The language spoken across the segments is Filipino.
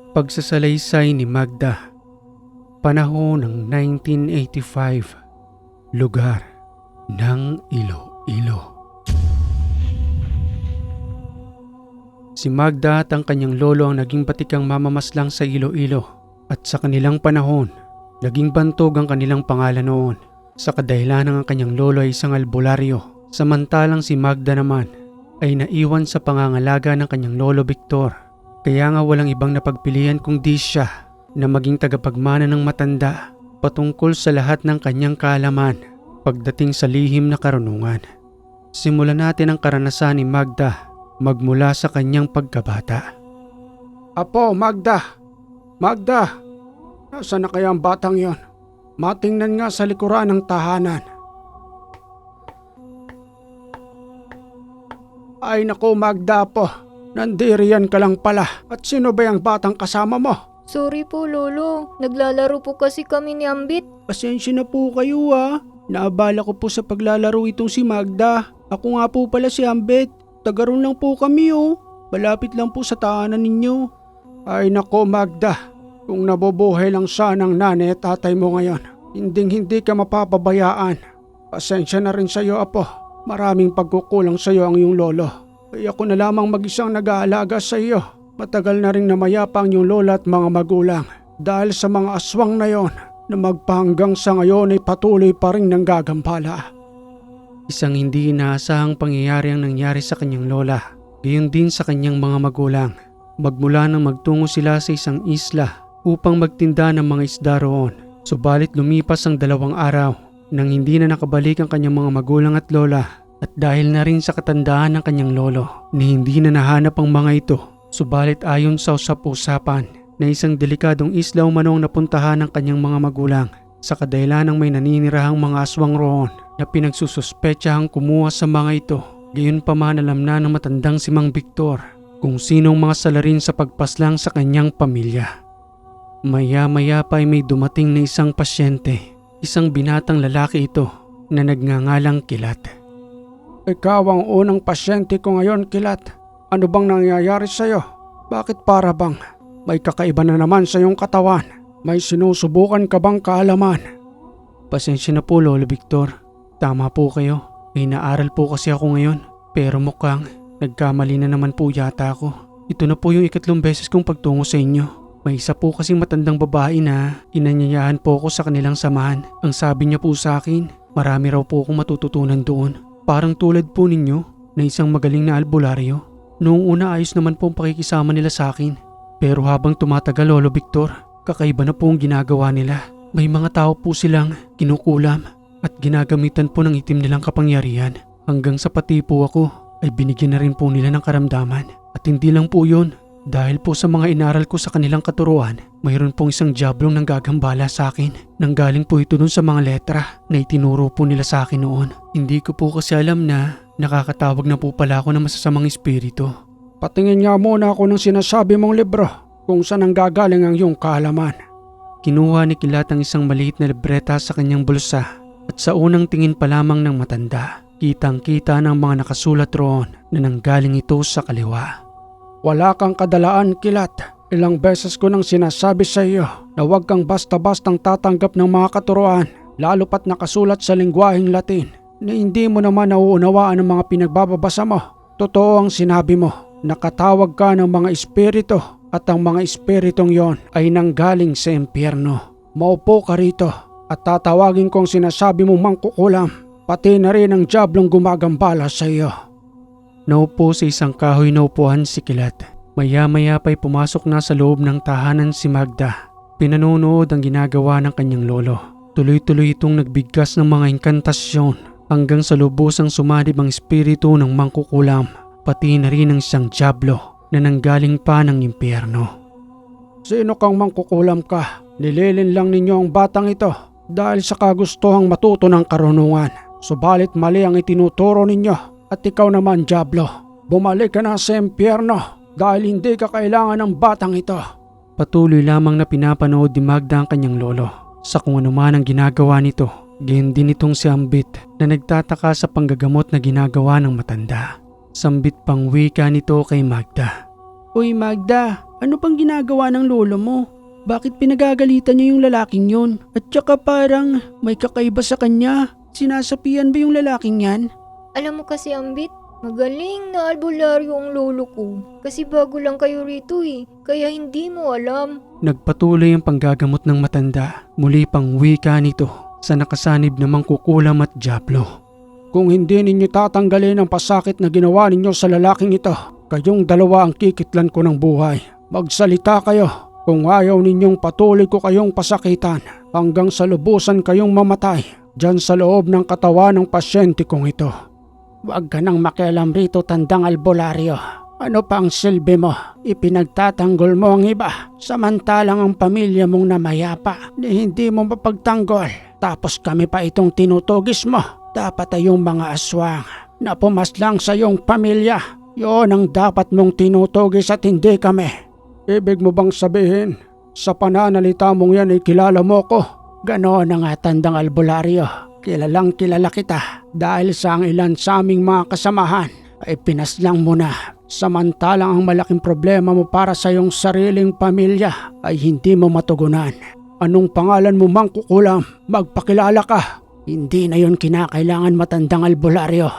Pagsasalaysay ni Magda. Panahon ng 1985. Lugar ng Iloilo. Si Magda at ang kanyang lolo ang naging batikang mamamaslang sa Iloilo at sa kanilang panahon, naging bantog ang kanilang pangalan noon sa kadahilan ng ang kanyang lolo ay isang albularyo, samantalang si Magda naman ay naiwan sa pangangalaga ng kanyang lolo Victor. Kaya nga walang ibang napagpilian kundi siya na maging tagapagmana ng matanda patungkol sa lahat ng kanyang kaalaman pagdating sa lihim na karunungan. Simulan natin ang karanasan ni Magda magmula sa kanyang pagkabata. Apo, Magda! Magda! Nasaan na kaya ang batang yon? Matingnan nga sa likuran ng tahanan. Ay nako, Magda po. Nandiriyan ka lang pala. At sino ba yung batang kasama mo? Sorry po, Lolo. Naglalaro po kasi kami ni Ambit. Pasensya na po kayo Naabala ko po sa paglalaro itong si Magda. Ako nga po pala si Ambet. Tagaroon lang po kami Malapit lang po sa tahanan ninyo. Ay nako, Magda. Kung nabubuhay lang sanang nanay at tatay mo ngayon, hindi ka mapapabayaan. Pasensya na rin sa iyo, Apo. Maraming pagkukulang sa iyo ang iyong lolo. Ay ako na lamang mag-isang nag-aalaga sa iyo. Matagal na rin namayapa ang iyong lola at mga magulang dahil sa mga aswang na yon na magpahanggang sa ngayon ay patuloy pa rin nanggagambala. Isang hindi inaasahang pangyayari ang nangyari sa kanyang lola, gayon din sa kanyang mga magulang. Magmula nang magtungo sila sa isang isla upang magtinda ng mga isda roon. Subalit lumipas ang 2 araw nang hindi na nakabalik ang kanyang mga magulang at lola. At dahil na rin sa katandaan ng kanyang lolo na hindi na nahanap ang mga ito, subalit ayon sa usap-usapan na isang delikadong isla umanong napuntahan ng kanyang mga magulang sa kadahilan ng may naninirahang mga aswang roon na pinagsususpetsahang kumuha sa mga ito. Gayon pa man alam na ng matandang si Mang Victor kung sinong mga salarin sa pagpaslang sa kanyang pamilya. Maya-maya pa ay may dumating na isang pasyente, isang binatang lalaki ito na nagngangalang Kilat. Ikaw ang unang pasyente ko ngayon, Kilat. Ano bang nangyayari sa'yo? Bakit para bang may kakaiba na naman sa iyong katawan? May sinusubukan ka bang kaalaman? Pasensya na po, Lolo Victor. Tama po kayo. May naaral po kasi ako ngayon. Pero mukhang nagkamali na naman po yata ako. Ito na po yung 3 beses kong pagtungo sa inyo. May isa po kasing matandang babae na inanyayahan po ako sa kanilang samahan. Ang sabi niya po sa akin, marami raw po akong matututunan doon. Parang tulad po ninyo na isang magaling na albularyo. Noong una ayos naman po ang pakikisama nila sa akin. Pero habang tumatagal, Lolo Victor, kakaiba na po ang ginagawa nila. May mga tao po silang kinukulam at ginagamitan po ng itim nilang kapangyarihan. Hanggang sa pati po ako ay binigyan na rin po nila ng karamdaman. At hindi lang po yun. Dahil po sa mga inaral ko sa kanilang katuruan, mayroon pong isang diablong nanggagambala sa akin. Nanggaling po ito dun sa mga letra na itinuro po nila sa akin noon. Hindi ko po kasi alam na nakakatawag na po pala ako ng masasamang espiritu. Patingin nga muna ako ng sinasabi mong libro kung saan nanggagaling ang iyong kaalaman. Kinuha ni Kilat ang isang maliit na libreta sa kanyang bulsa at sa unang tingin pa lamang ng matanda, kitang-kita ng mga nakasulat roon na nanggaling ito sa kaliwa. Wala kang kadalaan, Kilat. Ilang beses ko nang sinasabi sa iyo na huwag kang basta-bastang tatanggap ng mga katuruan, lalo pat nakasulat sa lengguaheng Latin na hindi mo naman nauunawaan ang mga pinagbababasa mo. Totoo ang sinabi mo, nakatawag ka ng mga espiritu at ang mga espiritong yon ay nanggaling sa impyerno. Maupo ka rito at tatawagin kong sinasabi mong mangkukulam, pati na rin ang diablong gumagambala sa iyo. Naupo sa isang kahoy na upuan si Kilat. Maya-maya pa'y pumasok na sa loob ng tahanan si Magda. Pinanonood ang ginagawa ng kanyang lolo. Tuloy-tuloy itong nagbigkas ng mga inkantasyon hanggang sa lubusang sumanib ang espiritu ng mangkukulam, pati na rin ang isang diablo na nanggaling pa ng impyerno. Sino kang mangkukulam ka? Nililin lang ninyo ang batang ito dahil sa kagustuhang matuto ng karunungan. Subalit mali ang itinuturo ninyo. At ikaw naman, diablo, bumalik ka na sa impyerno dahil hindi ka kailangan ng batang ito. Patuloy lamang na pinapanood ni Magda ang kanyang lolo sa kung ano man ang ginagawa nito. Gayon din itong si Ambit na nagtataka sa panggagamot na ginagawa ng matanda. Sambit pang wika nito kay Magda. Uy Magda, Ano pang ginagawa ng lolo mo? Bakit pinagagalitan niya yung lalaking yun? At saka parang may kakaiba sa kanya. Sinasapian ba yung lalaking yan? Alam mo kasi, Ambit, magaling na albularyo ang lolo ko. Kasi bago lang kayo rito kaya hindi mo alam. Nagpatuloy ang panggagamot ng matanda. Muli pang wika nito sa nakasanib na mangkukulam at dyablo. Kung hindi ninyo tatanggalin ang pasakit na ginawa ninyo sa lalaking ito, kayong dalawa ang kikitlan ko ng buhay. Magsalita kayo. Kung ayaw ninyong patuloy ko kayong pasakitan hanggang sa lubusan kayong mamatay dyan sa loob ng katawan ng pasyente kong ito. Huwag ka nang makialam rito, tandang albularyo. Ano pa ang silbi mo? Ipinagtatanggol mo ang iba, samantalang ang pamilya mong namayapa ni hindi mo mapagtanggol. Tapos kami pa itong tinutugis mo. Dapat ay yung mga aswang na pumaslang sa iyong pamilya. Yun ang dapat mong tinutugis at hindi kami. Ibig mo bang sabihin, sa pananalita mong yan ay kilala mo ko? Ganoon na nga, tandang albularyo. Kilalang kilala kita dahil sa ang ilan sa aming mga kasamahan ay pinaslang mo na. Samantalang ang malaking problema mo para sa iyong sariling pamilya ay hindi mo matugunan. Anong pangalan mo, mangkukulam? Magpakilala ka. Hindi na yon kinakailangan, matandang albularyo.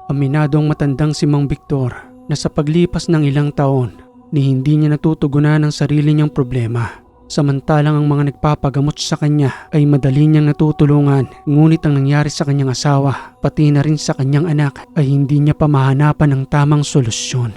Aminado ang matandang si Mang Victor na sa paglipas ng ilang taon ni hindi niya natutugunan ang sarili niyang problema. Samantalang ang mga nagpapagamot sa kanya ay madali niyang natutulungan, ngunit ang nangyari sa kanyang asawa, pati na rin sa kanyang anak, ay hindi niya pa mahanapan ng tamang solusyon.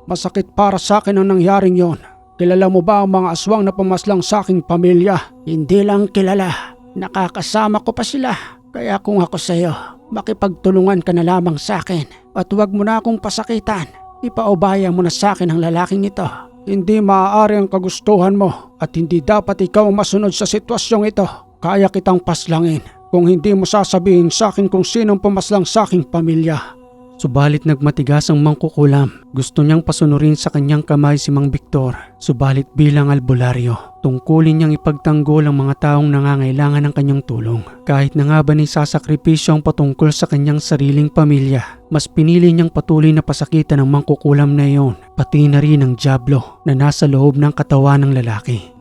Masakit para sa akin ang nangyaring yon. Kilala mo ba ang mga aswang na pumaslang sa aking pamilya? Hindi lang kilala, nakakasama ko pa sila. Kaya kung ako sa iyo, makipagtulungan ka na lamang sa akin at huwag mo na akong pasakitan. Ipaubaya mo na sa akin ang lalaking ito. Hindi maaari ang kagustuhan mo at hindi dapat ikaw ang masunod sa sitwasyong ito. Kaya kitang paslangin kung hindi mo sasabihin sa akin kung sinong pumaslang sa aking pamilya. Subalit nagmatigas ang mangkukulam. Gusto niyang pasunurin sa kanyang kamay si Mang Victor. Subalit bilang albularyo, tungkulin niyang ipagtanggol ang mga taong nangangailangan ng kanyang tulong. Kahit na nga ba ni sasakripisyo ang patungkol sa kanyang sariling pamilya, mas pinili niyang patuloy na pasakitan ng mangkukulam na iyon, pati na rin ang dyablo na nasa loob ng katawan ng lalaki.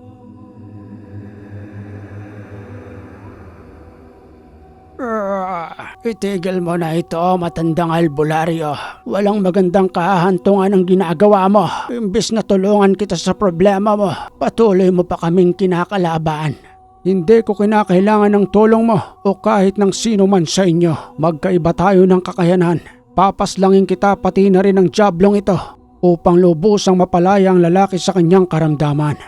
Itigil mo na ito, matandang albularyo. Walang magandang kahahantungan ang ginagawa mo. Imbis na tulungan kita sa problema mo, patuloy mo pa kaming kinakalaban. Hindi ko kinakailangan ng tulong mo o kahit ng sino man sa inyo. Magkaiba tayo ng kakayanan. Papaslangin kita pati na rin ang diablong ito upang lubusang mapalaya ang lalaki sa kanyang karamdaman.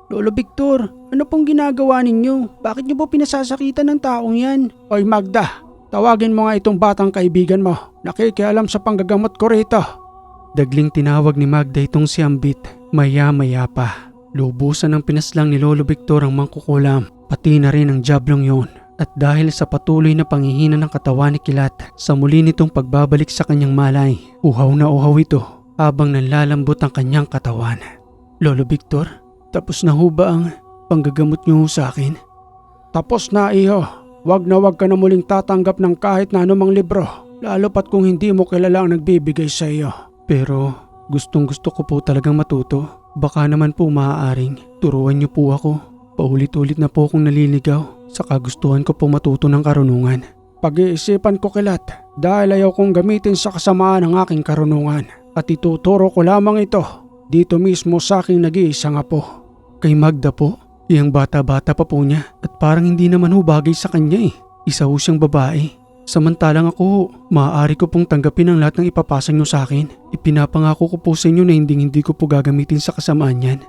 Lolo Victor, ano pong ginagawa ninyo? Bakit niyo po pinasasakitan ng taong yan? Oy Magda, tawagin mo nga itong batang kaibigan mo. Nakikialam sa panggagamot ko rito. Dagling tinawag ni Magda itong si Ambit. Maya-maya pa, lubusan ng pinaslang ni Lolo Victor ang mangkukulam, pati na rin ang diablong yon. At dahil sa patuloy na panghihina ng katawan ni Kilat, sa muli nitong pagbabalik sa kanyang malay, uhaw na uhaw ito habang nanlalambot ang kanyang katawan. Lolo Victor, tapos na ho ba ang panggagamot niyo sa akin? Tapos na, iho. Wag na wag ka na muling tatanggap ng kahit na anumang libro, lalo pat kung hindi mo kilala ang nagbibigay sa iyo. Pero gustong gusto ko po talagang matuto. Baka naman po maaaring turuan niyo po ako. Paulit-ulit na po akong naliligaw sa kagustuhan ko po matuto ng karunungan. Pag-iisipan ko, Kilat, dahil ayaw kong gamitin sa kasamaan ang aking karunungan at ituturo ko lamang ito dito mismo sa aking nag-iisang apo. Kay Magda po, iyang bata-bata pa po niya at parang hindi naman ho bagay sa kanya eh. Isa ho siyang babae. Samantalang ako, maaari ko pong tanggapin ang lahat ng ipapasa niyo sa akin. Ipinapangako ko po sa inyo na hindi ko po gagamitin sa kasamaan yan.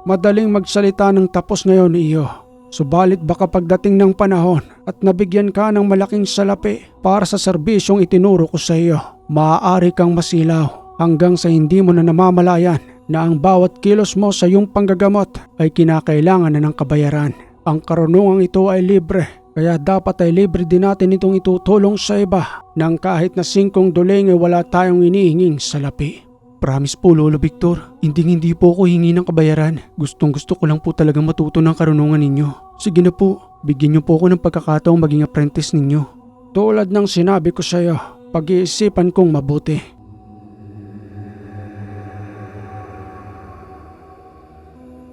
Madaling magsalita ng tapos ngayon iyo. Subalit baka pagdating ng panahon at nabigyan ka ng malaking salapi para sa serbisyong itinuro ko sa iyo, maaari kang masilaw hanggang sa hindi mo na namamalayan na ang bawat kilos mo sa iyong panggagamot ay kinakailangan na ng kabayaran. Ang karunungang ito ay libre, kaya dapat ay libre din natin itong itutulong sa iba nang kahit na 5 duling ay wala tayong inihinging salapi. Promise po, Lolo Victor, hindi po ako hingi ng kabayaran. Gustong gusto ko lang po talagang matuto ng karunungan ninyo. Sige na po, bigyan niyo po ako ng pagkakataong maging apprentice ninyo. Tulad ng sinabi ko sa iyo, pag-iisipan kong mabuti.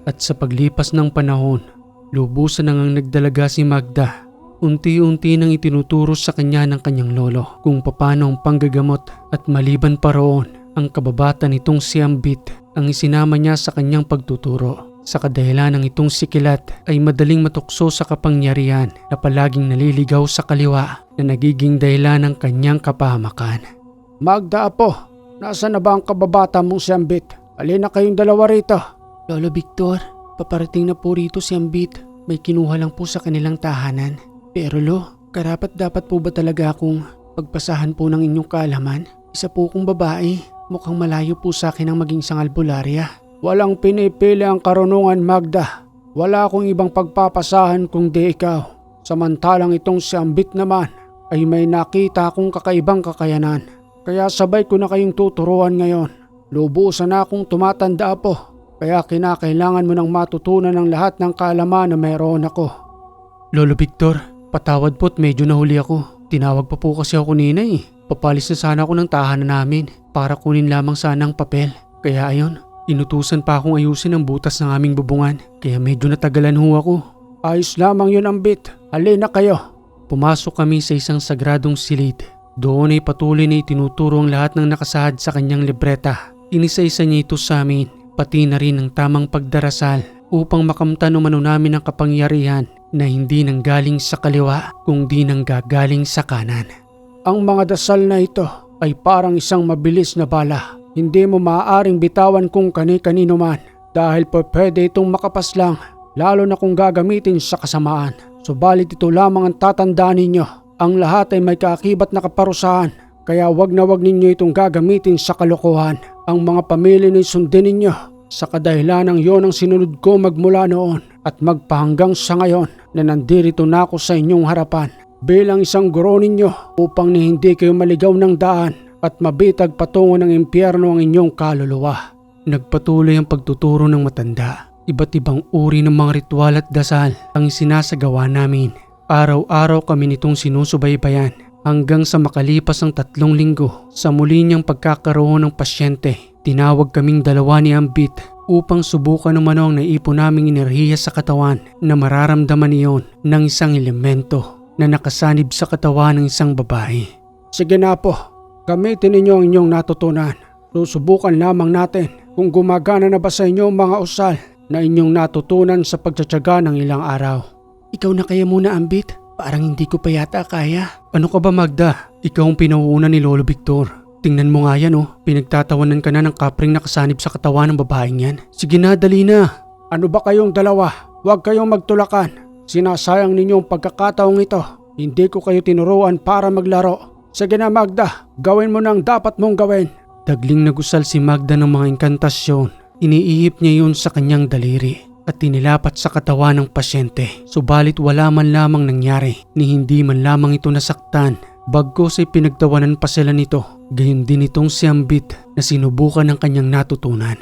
At sa paglipas ng panahon, lubusan na ngang nagdalaga si Magda. Unti-unti nang itinuturo sa kanya ng kanyang lolo kung paano ang panggagamot at maliban pa roon, ang kababata nitong si Ambit ang isinama niya sa kanyang pagtuturo. Sa kadahilan ng itong si Kilat ay madaling matukso sa kapangyarihan na palaging naliligaw sa kaliwa na nagiging dahilan ng kanyang kapahamakan. Magda apo, nasaan na ba ang kababata mong si Ambit? Alin na kayong dalawa rito? Lolo Victor, paparating na po rito si Ambit. May kinuha lang po sa kanilang tahanan. Pero lo, karapat dapat po ba talaga akong pagpasahan po ng inyong kaalaman? Isa po kong babae, mukhang malayo po sa akin ang maging isang albularya. Walang pinipili ang karunungan, Magda. Wala akong ibang pagpapasahan kung di ikaw. Samantalang itong si Ambit naman ay may nakita akong kakaibang kakayanan. Kaya sabay ko na kayong tuturuan ngayon. Lubusan na akong tumatanda po. Kaya kinakailangan mo nang matutunan ang lahat ng kaalaman na meron ako. Lolo Victor, patawad po't medyo nahuli ako. Tinawag pa po kasi ako nina eh. Papalis na sana ako ng tahanan namin para kunin lamang sana ang papel. Kaya ayun, inutusan pa akong ayusin ang butas ng aming bubungan. Kaya medyo natagalan ho ako. Ayos lamang yun, Ambit. Halina kayo. Pumasok kami sa isang sagradong silid. Doon ay patuloy na itinuturo ang lahat ng nakasahad sa kanyang libreta. Inisa-isa niya ito sa amin, pati na rin ang tamang pagdarasal upang makamtan umano namin ang kapangyarihan na hindi nanggaling sa kaliwa kundi nanggagaling sa kanan. Ang mga dasal na ito ay parang isang mabilis na bala. Hindi mo maaaring bitawan kung kani-kanino man dahil pwede itong makapaslang lalo na kung gagamitin sa kasamaan. Subalit ito lamang ang tatandaan ninyo. Ang lahat ay may kaakibat na kaparusahan kaya wag na wag ninyo itong gagamitin sa kalokohan. Ang mga pamilya na sundin ninyo sa kadahilan ng yon ang sinunod ko magmula noon at magpahanggang sa ngayon na nandirito na ako sa inyong harapan bilang isang guro ninyo upang hindi kayo maligaw ng daan at mabitag patungo ng impyerno ang inyong kaluluwa. Nagpatuloy ang pagtuturo ng matanda. Iba't ibang uri ng mga ritual at dasal ang sinasagawa namin. Araw-araw kami nitong sinusubaybayan hanggang sa makalipas ang 3 linggo sa muli niyang pagkakaroon ng pasyente. Tinawag kaming dalawa ni Ambit upang subukan umano ang naipon naming enerhiya sa katawan na mararamdaman niyon ng isang elemento na nakasanib sa katawan ng isang babae. Sige na po, gamitin ninyo ang inyong natutunan. Susubukan lamang natin kung gumagana na ba sa inyo ang mga usal na inyong natutunan sa pagtsatsaga ng ilang araw. Ikaw na kaya muna, Ambit? Parang hindi ko pa yata kaya. Ano ka ba, Magda? Ikaw ang pinauuna ni Lolo Victor. Tingnan mo nga yan oh, pinagtatawanan ka na ng kapring nakasanib sa katawan ng babaeng yan. Sige na, dali na. Ano ba kayong dalawa? Huwag kayong magtulakan. Sinasayang ninyong pagkakataong ito. Hindi ko kayo tinuruan para maglaro. Sige na, Magda, gawin mo nang dapat mong gawin. Dagling nagusal si Magda ng mga inkantasyon. Iniihip niya yun sa kanyang daliri at tinilapat sa katawan ng pasyente. Subalit wala man lamang nangyari ni hindi man lamang ito nasaktan. Bagkus ay pinagtawanan pa sila nito. Gayon din itong si Ambit na sinubukan ng kanyang natutunan.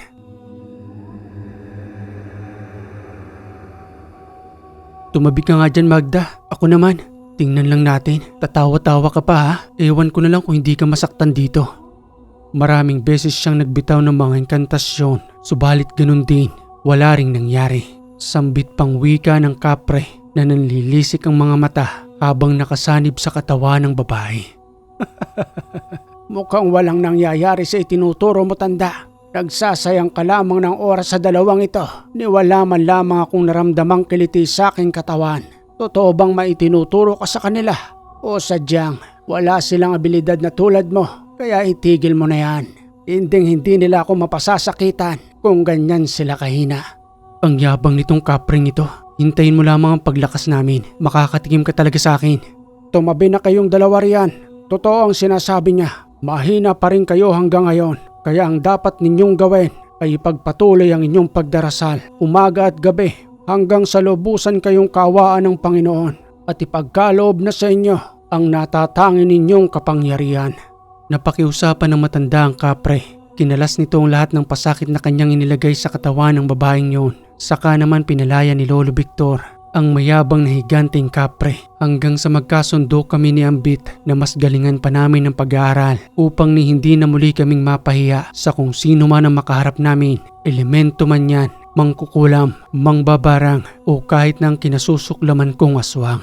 Tumabi ka nga dyan, Magda. Ako naman. Tingnan lang natin. Tatawa-tawa ka pa ha. Ewan ko na lang kung hindi ka masaktan dito. Maraming beses siyang nagbitaw ng mga inkantasyon. Subalit ganun din. Wala ring nangyari. Sambit pang wika ng kapre na nanlilisik ang mga mata habang nakasanib sa katawan ng babae. Mukhang walang nangyayari sa itinuturo mo, tanda. Nagsasayang ka lamang ng oras sa dalawang ito. Ni wala man lamang akong naramdamang kiliti sa aking katawan. Totoo bang maitinuturo ka sa kanila? O sadyang wala silang abilidad na tulad mo, kaya itigil mo na yan. Hindi nila ako mapasasakitan kung ganyan sila kahina. Ang yabang nitong kapring ito. Hintayin mo lamang ang paglakas namin. Makakatikim ka talaga sa akin. Tumabi na kayong dalawa riyan. Totoo ang sinasabi niya. Mahina pa rin kayo hanggang ngayon. Kaya ang dapat ninyong gawin ay ipagpatuloy ang inyong pagdarasal umaga at gabi hanggang sa lubusan kayong kawaan ng Panginoon at ipagkaloob na sa inyo ang natatangin ninyong kapangyarihan. Napakiusapan ng matanda ang kapre. Kinalas nito ang lahat ng pasakit na kanyang inilagay sa katawan ng babaeng yun. Saka naman pinalaya ni Lolo Victor ang mayabang na higanteng kapre hanggang sa magkasundo kami ni Ambit na mas galingan pa namin ng pag-aaral upang ni hindi na muli kaming mapahiya sa kung sino man ang makaharap namin. Elemento man yan, mangkukulam, mangbabarang o kahit ng kinasusuklaman kong aswang.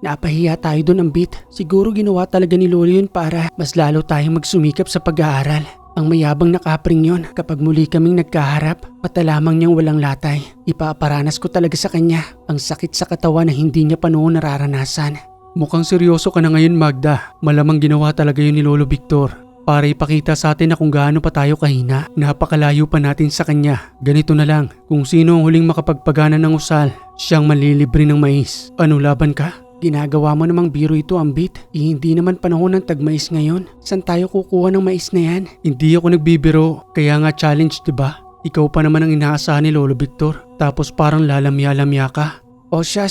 Napahiya tayo doon, Ambit. Siguro ginawa talaga ni Lolo yun para mas lalo tayong magsumikap sa pag-aaral. Ang mayabang na kapring yun, kapag muli kaming nagkaharap, mata lamang niyang walang latay. Ipaparanas ko talaga sa kanya ang sakit sa katawan na hindi niya pa noon nararanasan. Mukhang seryoso ka na ngayon, Magda. Malamang ginawa talaga yun ni Lolo Victor para ipakita sa atin na kung gaano pa tayo kahina. Napakalayo pa natin sa kanya. Ganito na lang, kung sino ang huling makapagpagana ng usal, siyang malilibre ng mais. Ano, laban ka? Ginagawa mo namang biro ito, Ambit. Hindi naman panahon ng tagmais ngayon. Saan tayo kukuha ng mais na yan? Hindi ako nagbibiro, kaya nga challenge, diba? Ikaw pa naman ang inaasahan ni Lolo Victor, tapos parang lalamya-lamya ka. O siya,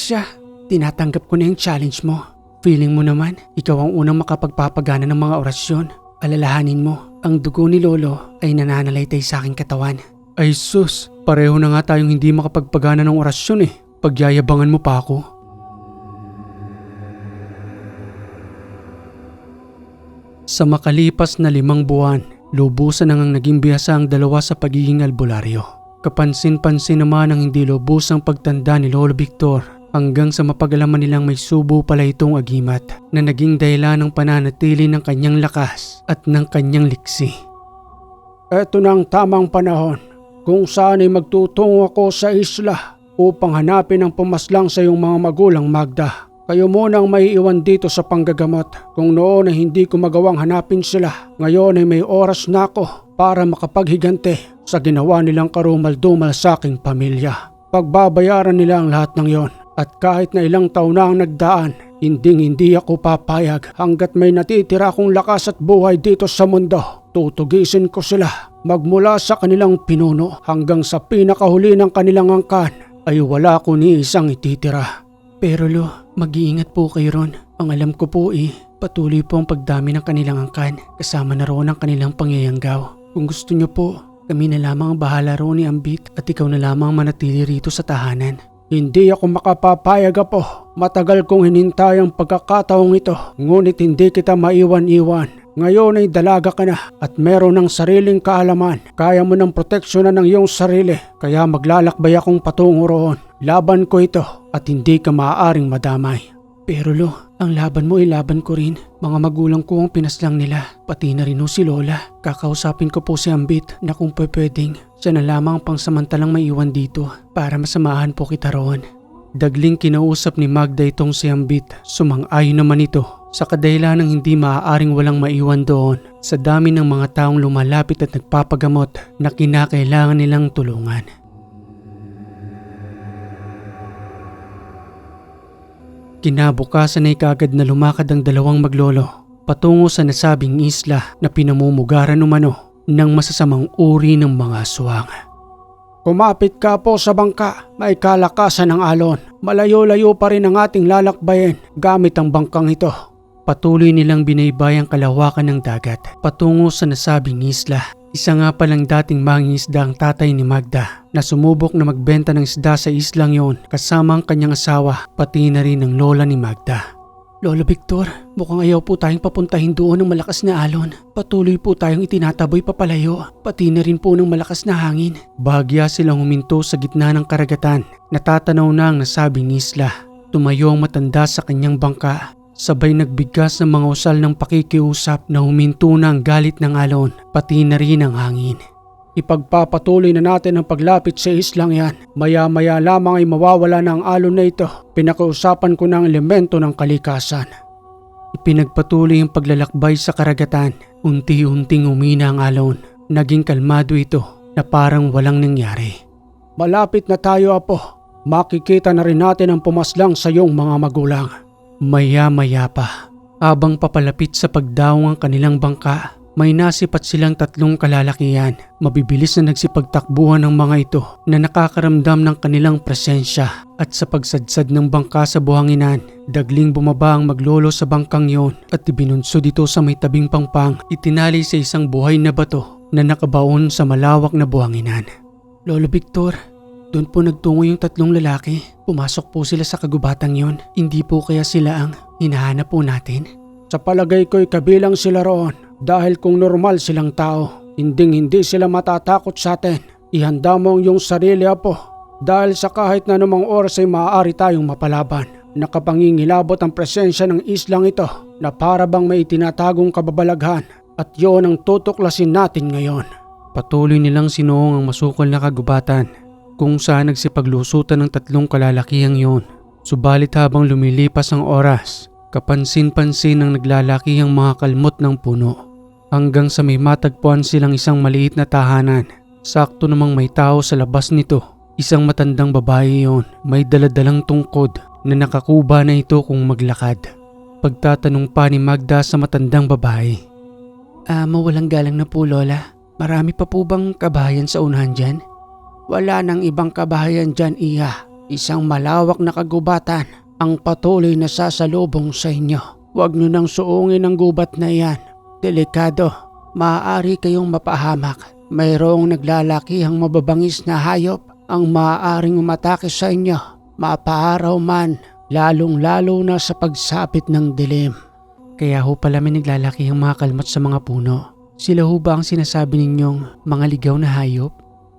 tinatanggap ko na yung challenge mo. Feeling mo naman, ikaw ang unang makapagpapagana ng mga orasyon. Alalahanin mo, ang dugo ni Lolo ay nananalaytay sa aking katawan. Ay sus, pareho na nga tayong hindi makapagpagana ng orasyon eh. Pagyayabangan mo pa ako. Sa makalipas na 5 buwan, lubusan ang naging bihasa ang dalawa sa pagiging albularyo. Kapansin-pansin naman ang hindi lubusang pagtanda ni Lolo Victor hanggang sa mapag-alaman nilang may subo pala itong agimat na naging dahilan ng pananatili ng kanyang lakas at ng kanyang liksi. Eto na ang tamang panahon kung saan ay magtutungo ako sa isla upang hanapin ang pumaslang sa iyong mga magulang, Magda. Kayo muna ang maiiwan dito sa panggagamot. Kung noon ay hindi ko magawang hanapin sila, ngayon ay may oras na ako para makapaghigante sa ginawa nilang karumal-dumal sa aking pamilya. Pagbabayaran nila ang lahat ng yon. At kahit na ilang taon na ang nagdaan, hindi ako papayag hanggat may natitira akong lakas at buhay dito sa mundo. Tutugisin ko sila magmula sa kanilang pinuno hanggang sa pinakahuli ng kanilang angkan ay wala ko ni isang ititira. Pero Lo, mag-iingat po kayo ron. Ang alam ko po patuloy po ang pagdami ng kanilang angkan kasama na roon ang kanilang pangyayanggaw. Kung gusto niyo po, kami na lamang ang bahala roon ni Ambit at ikaw na lamang manatili rito sa tahanan. Hindi ako makapapayag, Apo. Matagal kong hinintay ang pagkakataong ito, ngunit hindi kita maiwan-iwan. Ngayon ay dalaga ka na at meron ng sariling kaalaman. Kaya mo ng proteksyonan ng iyong sarili, kaya maglalakbay akong patungo roon. Laban ko ito at hindi ka maaaring madamay. Pero Lo, ang laban mo ay laban ko rin. Mga magulang ko ang pinaslang nila, pati na rin si Lola. Kakausapin ko po si Ambit na kung pwedeng, siya na lamang pangsamantalang maiwan dito para masamahan po kita roon. Dagling kinausap ni Magda itong si Ambit. Sumang-ayon naman ito sa kadahilan ng hindi maaaring walang maiwan doon sa dami ng mga taong lumalapit at nagpapagamot na kinakailangan nilang tulungan. Kinabukasan ay kaagad na lumakad ang dalawang maglolo patungo sa nasabing isla na pinamumugaran umano ng masasamang uri ng mga aswang. Kumapit ka po sa bangka, may kalakasan ng alon. Malayo-layo pa rin ang ating lalakbayin gamit ang bangkang ito. Patuloy nilang binaybay ang kalawakan ng dagat patungo sa nasabing isla. Isa nga palang dating mangingisda ang tatay ni Magda na sumubok na magbenta ng isda sa islang yon kasama ang kanyang asawa pati na rin ang lola ni Magda. Lolo Victor, mukhang ayaw po tayong papuntahin doon ng malakas na alon. Patuloy po tayong itinataboy papalayo, pati na rin po ng malakas na hangin. Bahagya silang huminto sa gitna ng karagatan. Natatanaw na ang nasabing isla. Tumayo ang matanda sa kanyang bangka. Sabay nagbigkas ng mga usal ng pakikiusap na huminto na ang galit ng alon, pati na rin ang hangin. Ipagpapatuloy na natin ang paglapit sa islang yan. Maya-maya lamang ay mawawala na ang alon na ito. Pinakiusapan ko na ang elemento ng kalikasan. Ipinagpatuloy ang paglalakbay sa karagatan. Unti-unting umina ang alon. Naging kalmado ito na parang walang nangyari. Malapit na tayo, Apo. Makikita na rin natin ang pumaslang sa iyong mga magulang. Maya-maya pa, habang papalapit sa pagdawang ang kanilang bangka, may nasipat silang 3 kalalakihan. Mabibilis na nagsipagtakbuhan ng mga ito na nakakaramdam ng kanilang presensya at sa pagsadsad ng bangka sa buhanginan, dagling bumaba ang maglolo sa bangkang yon at ibinunsod ito sa may tabing pangpang, itinali sa isang buhay na bato na nakabaon sa malawak na buhanginan. Lolo Victor, doon po nagtungo yung 3 lalaki. Pumasok po sila sa kagubatang yon. Hindi po kaya sila ang hinahanap po natin? Sa palagay ko'y kabilang sila roon dahil kung normal silang tao, hindi sila matatakot sa atin. Ihanda mo ang iyong sarili, apo. Dahil sa kahit na anumang oras ay maaari tayong mapalaban. Nakapangingilabot ang presensya ng islang ito na para bang may itinatagong kababalaghan at yon ang tutuklasin natin ngayon. Patuloy nilang sinuong ang masukol na kagubatan kung saan nagsipaglusutan ng tatlong kalalakihang yon. Subalit habang lumilipas ang oras, kapansin-pansin ang naglalakihang mga kalmot ng puno. Hanggang sa may matagpuan silang isang maliit na tahanan. Sakto namang may tao sa labas nito. Isang matandang babae yon, may daladalang tungkod na nakakuba na ito kung maglakad. Pagtatanong pa ni Magda sa matandang babae. Mawalang galang na po, Lola. Marami pa po bang kabahayan sa unahan dyan? Wala nang ibang kabahayan dyan, Iha. Isang malawak na kagubatan ang patuloy na sasalubong sa inyo. Huwag nyo nang suungin ang gubat na yan. Delikado, maaari kayong mapahamak. Mayroong naglalakihang mababangis na hayop ang maaaring umatake sa inyo. Mapaaraw man, lalong-lalo na sa pagsapit ng dilim. Kaya ho pala may naglalakihang mga kalmot sa mga puno. Sila ho ba ang sinasabi ninyong mga ligaw na hayop?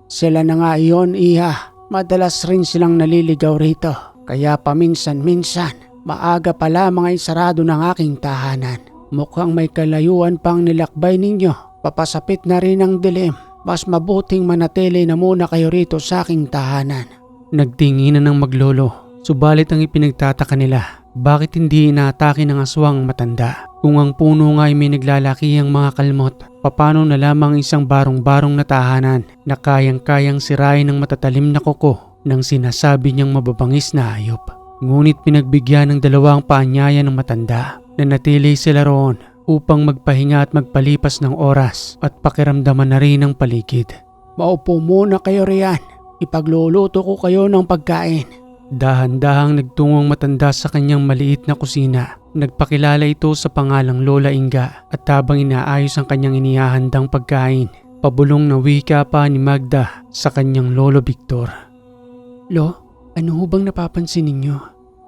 Sila na nga iyon, Iha. Madalas rin silang naliligaw rito. Kaya paminsan-minsan, maaga pa lamang ay sarado ng aking tahanan. Mukhang may kalayuan pang nilakbay ninyo. Papasapit na rin ang dilim. Mas mabuting manatili na muna kayo rito sa aking tahanan. Nagtinginan ng maglolo. Subalit ang ipinagtataka nila, bakit hindi inaatake ng aswang matanda? Kung ang puno nga ay may naglalakihang mga kalmot, papano na lamang isang barong-barong na tahanan na kayang-kayang sirain ng matatalim na kuko ng sinasabi niyang mababangis na hayop. Ngunit pinagbigyan ng dalawang paanyaya ng matanda na natili sila roon upang magpahinga at magpalipas ng oras at pakiramdaman na rin ang paligid. Maupo muna kayo riyan. Ipagluluto ko kayo ng pagkain. Dahan-dahang nagtungong matanda sa kanyang maliit na kusina. Nagpakilala ito sa pangalang Lola Inga at habang inaayos ang kanyang inihahandang pagkain, pabulong na wika pa ni Magda sa kanyang Lolo Victor. Lo, ano ho bang napapansin ninyo?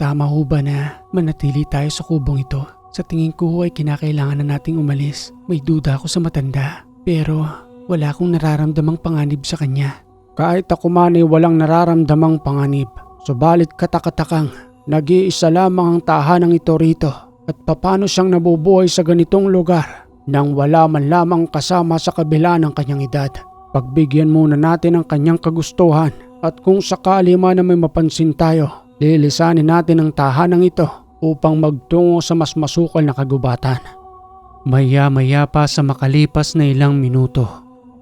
Tama ho ba na manatili tayo sa kubong ito? Sa tingin ko ay kinakailangan na nating umalis. May duda ako sa matanda, pero wala akong nararamdamang panganib sa kanya. Kahit ako man ay walang nararamdamang panganib. Subalit katakatakang, nag-iisa lamang ang tahanang ito rito. At papano siyang nabubuhay sa ganitong lugar nang wala man lamang kasama sa kabila ng kanyang edad. Pagbigyan muna natin ang kanyang kagustuhan at kung sakali man na may mapansin tayo, lilisanin natin ang tahanang ito upang magtungo sa mas masukal na kagubatan. Maya-maya pa sa makalipas na ilang minuto,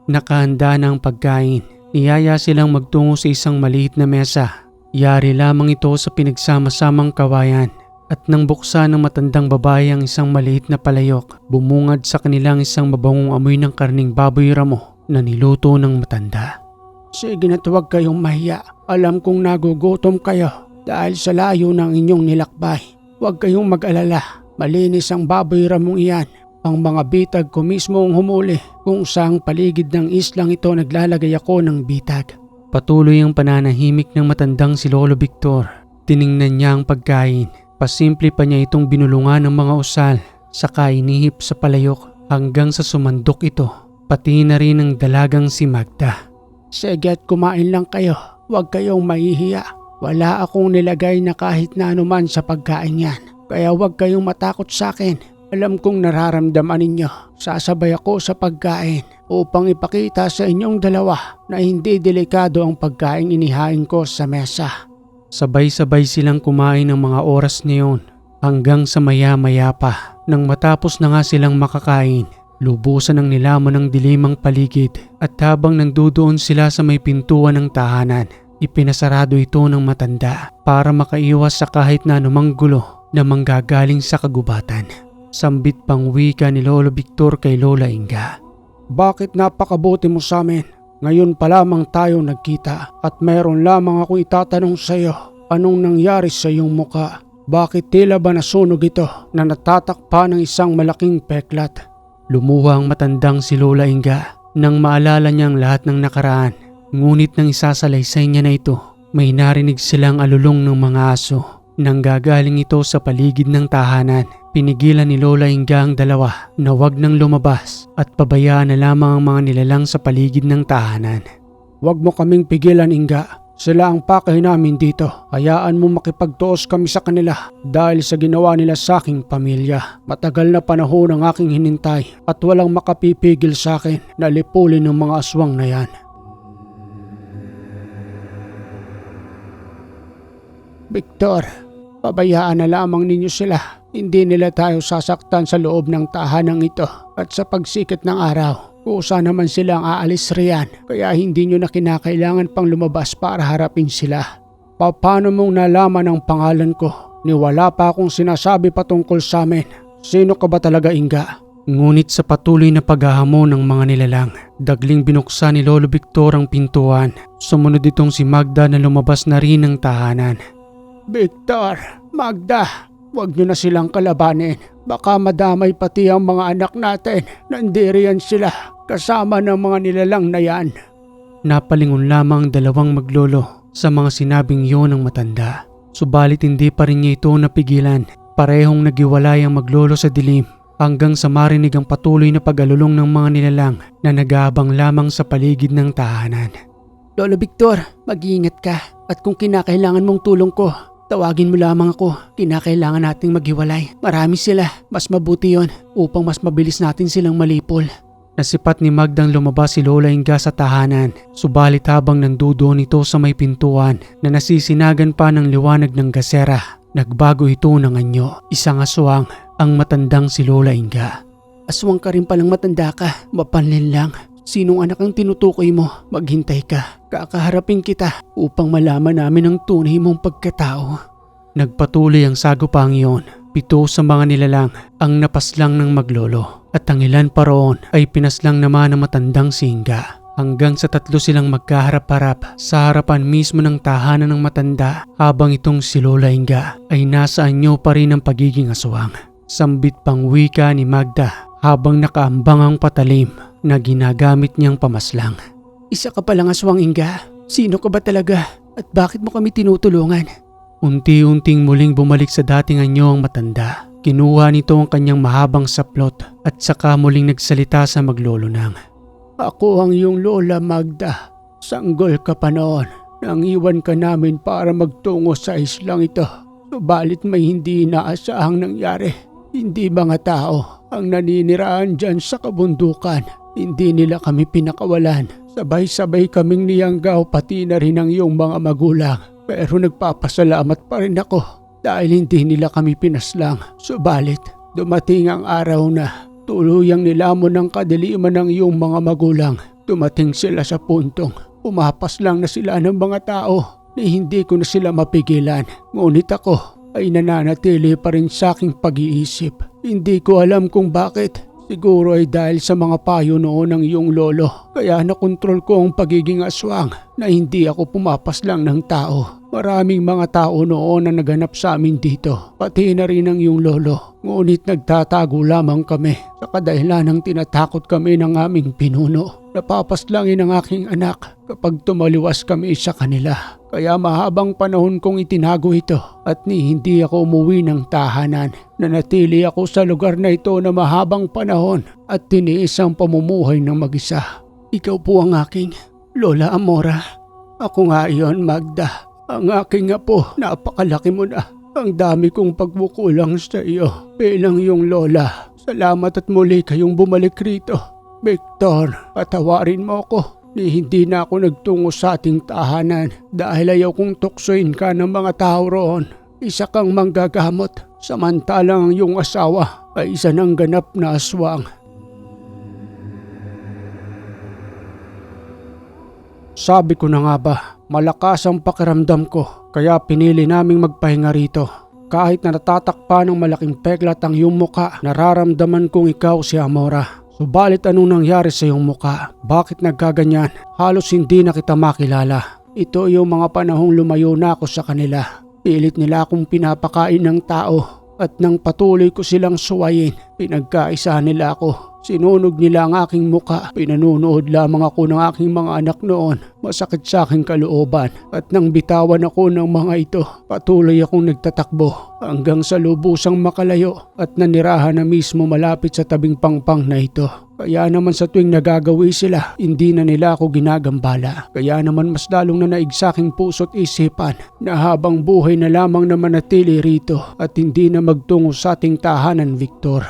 nakahanda na ang pagkain. Niyaya silang magtungo sa isang maliit na mesa. Yari lamang ito sa pinagsama-samang kawayan. At nang buksan ng matandang babae ang isang maliit na palayok, bumungad sa kanilang isang mabangong amoy ng karning baboy ramo na niluto ng matanda. Sige na't huwag kayong mahiya. Alam kong nagugutom kayo dahil sa layo ng inyong nilakbay. Huwag kayong mag-alala. Malinis ang baboy ramong iyan. Ang mga bitag ko mismo ang humuli kung saang paligid ng islang ito naglalagay ako ng bitag. Patuloy ang pananahimik ng matandang si Lolo Victor. Tiningnan niya ang pagkain. Pasimple pa niya itong binulungan ng mga usal. Saka inihip sa palayok hanggang sa sumandok ito. Pati na rin ang dalagang si Magda. Sige at kumain lang kayo. Huwag kayong mahihiya. Wala akong nilagay na kahit na anuman sa pagkain yan. Kaya huwag kayong matakot sa akin. Alam kong nararamdaman ninyo. Sasabay ako sa pagkain upang ipakita sa inyong dalawa na hindi delikado ang pagkain inihain ko sa mesa. Sabay-sabay silang kumain ng mga oras na yun hanggang sa maya-maya pa. Nang matapos na nga silang makakain, lubusan ng nilamon ng dilimang paligid at habang nandudoon sila sa may pintuan ng tahanan, ipinasarado ito ng matanda para makaiwas sa kahit na anumang gulo na manggagaling sa kagubatan. Sambit pang wika ni Lolo Victor kay Lola Inga. Bakit napakabuti mo sa amin? Ngayon pa lamang tayo nagkita at mayroon lamang akong itatanong sa iyo. Anong nangyari sa iyong muka? Bakit tila ba nasunog ito na natatakpa ng isang malaking peklat? Lumuha ang matandang si Lola Inga nang maalala niya ang lahat ng nakaraan. Ngunit nang isasalaysay niya na ito, may narinig silang alulong ng mga aso. Nang gagaling ito sa paligid ng tahanan, pinigilan ni Lola Inga ang dalawa na wag nang lumabas at pabayaan na lamang ang mga nilalang sa paligid ng tahanan. Huwag mo kaming pigilan, Inga. Sila ang pakay namin dito. Hayaan mo makipagtuos kami sa kanila dahil sa ginawa nila sa aking pamilya. Matagal na panahon ang aking hinintay at walang makapipigil sa akin na lipulin ng mga aswang na yan. Victor, pabayaan na lamang ninyo sila. Hindi nila tayo sasaktan sa loob ng tahanang ito at sa pagsikat ng araw. Kusa naman silang aalis riyan kaya hindi nyo na kinakailangan pang lumabas para harapin sila. Paano mong nalaman ang pangalan ko? Niwala pa akong sinasabi patungkol sa amin. Sino ka ba talaga, Inga? Ngunit sa patuloy na paghahamon ng mga nilalang, dagling binuksan ni Lolo Victor ang pintuan. Sumunod itong si Magda na lumabas na rin ng tahanan. Victor, Magda, huwag nyo na silang kalabanin. Baka madamay pati ang mga anak natin. Nandiriyan sila kasama ng mga nilalang na yan. Napalingon lamang ang dalawang maglolo sa mga sinabing yun ng matanda. Subalit hindi pa rin niya ito napigilan. Parehong nagiwalay ang maglolo sa dilim hanggang sa marinig ang patuloy na pag-alulong ng mga nilalang na nag-aabang lamang sa paligid ng tahanan. Lolo Victor, mag-iingat ka at kung kinakailangan mong tulong ko, tawagin mo lamang ako. Kinakailangan nating maghiwalay. Marami sila. Mas mabuti yon upang mas mabilis natin silang malipol. Nasipat ni Magdang lumabas si Lola Inga sa tahanan. Subalit habang nandoon ito sa may pintuan na nasisinagan pa ng liwanag ng gasera, nagbago ito ng anyo. Isang aswang ang matandang si Lola Inga. Aswang ka rin palang matanda ka. Mapanlin lang. Sinong anak ang tinutukoy mo? Maghintay ka. Kakaharapin kita upang malaman namin ang tunay mong pagkatao. Nagpatuloy ang sagupang iyon. 7 sa mga nilalang ang napaslang ng maglolo at ang ilan pa roon ay pinaslang naman ng matandang Singa. Hanggang sa 3 silang magkaharap-harap sa harapan mismo ng tahanan ng matanda habang itong si Lola Inga ay nasa anyo pa rin ang pagiging aswang. Sambit pang wika ni Magda habang nakaambang ang patalim na ginagamit niyang pamaslang. Isa ka palang aswang, Inga. Sino ka ba talaga? At bakit mo kami tinutulungan? Unti-unting muling bumalik sa dating anyo ang matanda. Kinuha nito ang kanyang mahabang saplot at saka muling nagsalita sa maglolonang. Ako ang iyong lola, Magda. Sanggol ka pa noon. Nang iwan ka namin para magtungo sa islang ito. Subalit may hindi inaasahang nangyari. Hindi mga tao ang naniniraan dyan sa kabundukan. Hindi nila kami pinakawalan. Sabay-sabay kaming niyanggaw pati na rin ang iyong mga magulang. Pero nagpapasalamat pa rin ako dahil hindi nila kami pinaslang. Subalit, dumating ang araw na tuluyang nilamon ng kadiliman ng iyong mga magulang. Dumating sila sa puntong umapas lang na sila ng mga tao na hindi ko na sila mapigilan. Ngunit ako ay nananatili pa rin sa aking pag-iisip. Hindi ko alam kung bakit. Siguro ay dahil sa mga payo noon ng iyong lolo. Kaya nakontrol ko ang pagiging aswang na hindi ako pumapas lang ng tao. Maraming mga tao noon na naganap sa amin dito. Pati na rin ang iyong lolo. Ngunit nagtatago lamang kami sa kadahilan ng tinatakot kami ng aming pinuno. Napapaslangin ang aking anak kapag tumaliwas kami sa kanila. Kaya mahabang panahon kong itinago ito at hindi ako umuwi ng tahanan. Nanatili ako sa lugar na ito na mahabang panahon at tiniis ang pamumuhay ng mag-isa. Ikaw po ang aking Lola Amora. Ako nga iyon, Magda. Ang aking apo, napakalaki mo na. Ang dami kong pagbukulang sa iyo bilang iyong lola. Salamat at muli kayong bumalik rito. Victor, patawarin mo ako. Hindi na ako nagtungo sa ating tahanan dahil ayaw kong tuksoin ka ng mga tao roon. Isa kang manggagamot, samantalang ang iyong asawa ay isa ng ganap na aswang. Sabi ko na nga ba, malakas ang pakiramdam ko kaya pinili naming magpahinga rito. Kahit na natatakpan ng malaking peklat ang iyong muka, nararamdaman kong ikaw si Amora. Subalit anong nangyari sa iyong muka? Bakit nagkaganyan? Halos hindi na kita makilala. Ito yung mga panahong lumayo na ako sa kanila. Pilit nila akong pinapakain ng tao at nang patuloy ko silang suwayin, pinagkaisa nila ako. Sinunog nila ang aking muka. Pinanunood lamang ako ng aking mga anak noon. Masakit sa aking kalooban. At nang bitawan ako ng mga ito, patuloy akong nagtatakbo hanggang sa lubusang makalayo at nanirahan na mismo malapit sa tabing pangpang na ito. Kaya naman sa tuwing nagagawi sila, hindi na nila ako ginagambala. Kaya naman mas lalong nanaig sa aking puso't isipan na habang buhay na lamang na manatili rito at hindi na magtungo sa ating tahanan, Victor.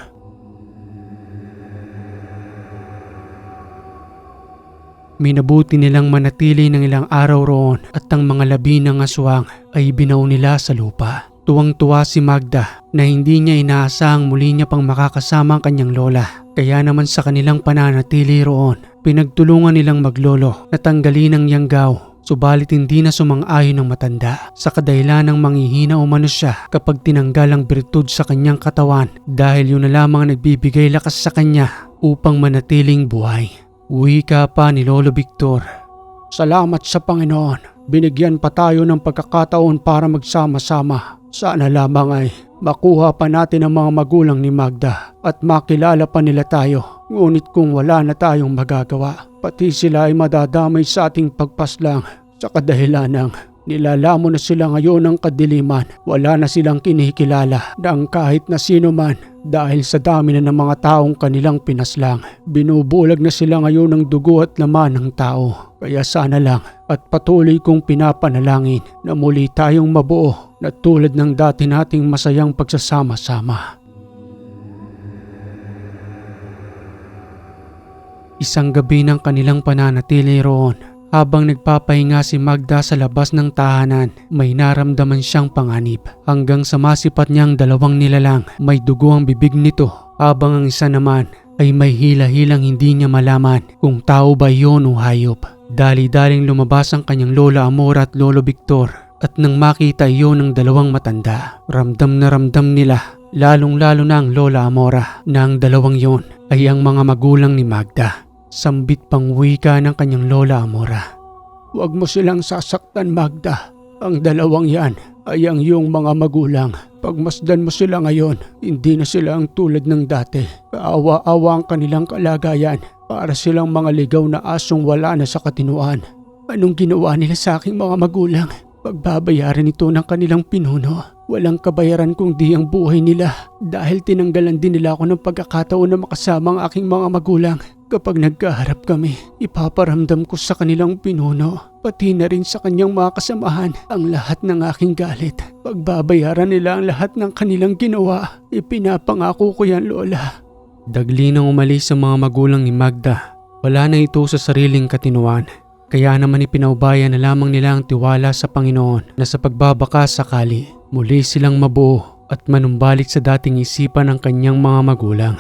Minabuti nilang manatili ng ilang araw roon at ang mga labi ng aswang ay binaw nila sa lupa. Tuwang-tuwa si Magda na hindi niya inaasahang muli niya pang makakasama ang kanyang lola. Kaya naman sa kanilang pananatili roon, pinagtulungan nilang maglolo na tanggalin ang yanggaw. Subalit hindi na sumang-ayon ng matanda sa kadahilan ng manghihina umano siya kapag tinanggal ang birtud sa kanyang katawan dahil yun na lamang ang nagbibigay lakas sa kanya upang manatiling buhay. Wika pa ni Lolo Victor. Salamat sa Panginoon. Binigyan pa tayo ng pagkakataon para magsama-sama. Sana lamang ay makuha pa natin ang mga magulang ni Magda at makilala pa nila tayo. Ngunit kung wala na tayong magagawa, pati sila ay madadamay sa ating pagpaslang sa kadahilan ng nilalamo na sila ngayon ng kadiliman. Wala na silang kinikilala ng kahit na sino man dahil sa dami na ng mga taong kanilang pinaslang. Binubulag na sila ngayon ng dugo at laman ng tao. Kaya sana lang at patuloy kong pinapanalangin na muli tayong mabuo na tulad ng dati nating masayang pagsasama-sama. Isang gabi ng kanilang pananatili roon, habang nagpapahinga si Magda sa labas ng tahanan, may naramdaman siyang panganib. Hanggang sa masipat niyang dalawang nilalang, may dugo ang bibig nito, habang ang isa naman ay may hila-hilang hindi niya malaman kung tao ba yun o hayop. Dali-daling lumabas ang kanyang Lola Amora at Lolo Victor, at nang makita iyon ng dalawang matanda, ramdam na ramdam nila, lalong-lalo na ang Lola Amora, na ang dalawang yon ay ang mga magulang ni Magda. Sambit pang wika ng kanyang Lola Amora. Huwag mo silang sasaktan, Magda. Ang dalawang yan ay ang iyong mga magulang. Pagmasdan mo sila ngayon, hindi na sila ang tulad ng dati. Kaawa-awa ang kanilang kalagayan para silang mga ligaw na asong wala na sa katinuan. Anong ginawa nila sa aking mga magulang? Pagbabayaran ito ng kanilang pinuno. Walang kabayaran kundi ang buhay nila dahil tinanggalan din nila ako ng pagkakataon na makasama ang aking mga magulang. Kapag nagkaharap kami, ipaparamdam ko sa kanilang pinuno, pati na rin sa kanyang mga kasamahan, ang lahat ng aking galit. Pagbabayaran nila ang lahat ng kanilang ginawa. Ipinapangako ko yan, Lola. Dagli nang umalis sa mga magulang ni Magda. Wala na ito sa sariling katinuan. Kaya naman ipinaubaya na lamang nila ang tiwala sa Panginoon na sa pagbabaka sakali, muli silang mabuo at manumbalik sa dating isipan ng kanyang mga magulang.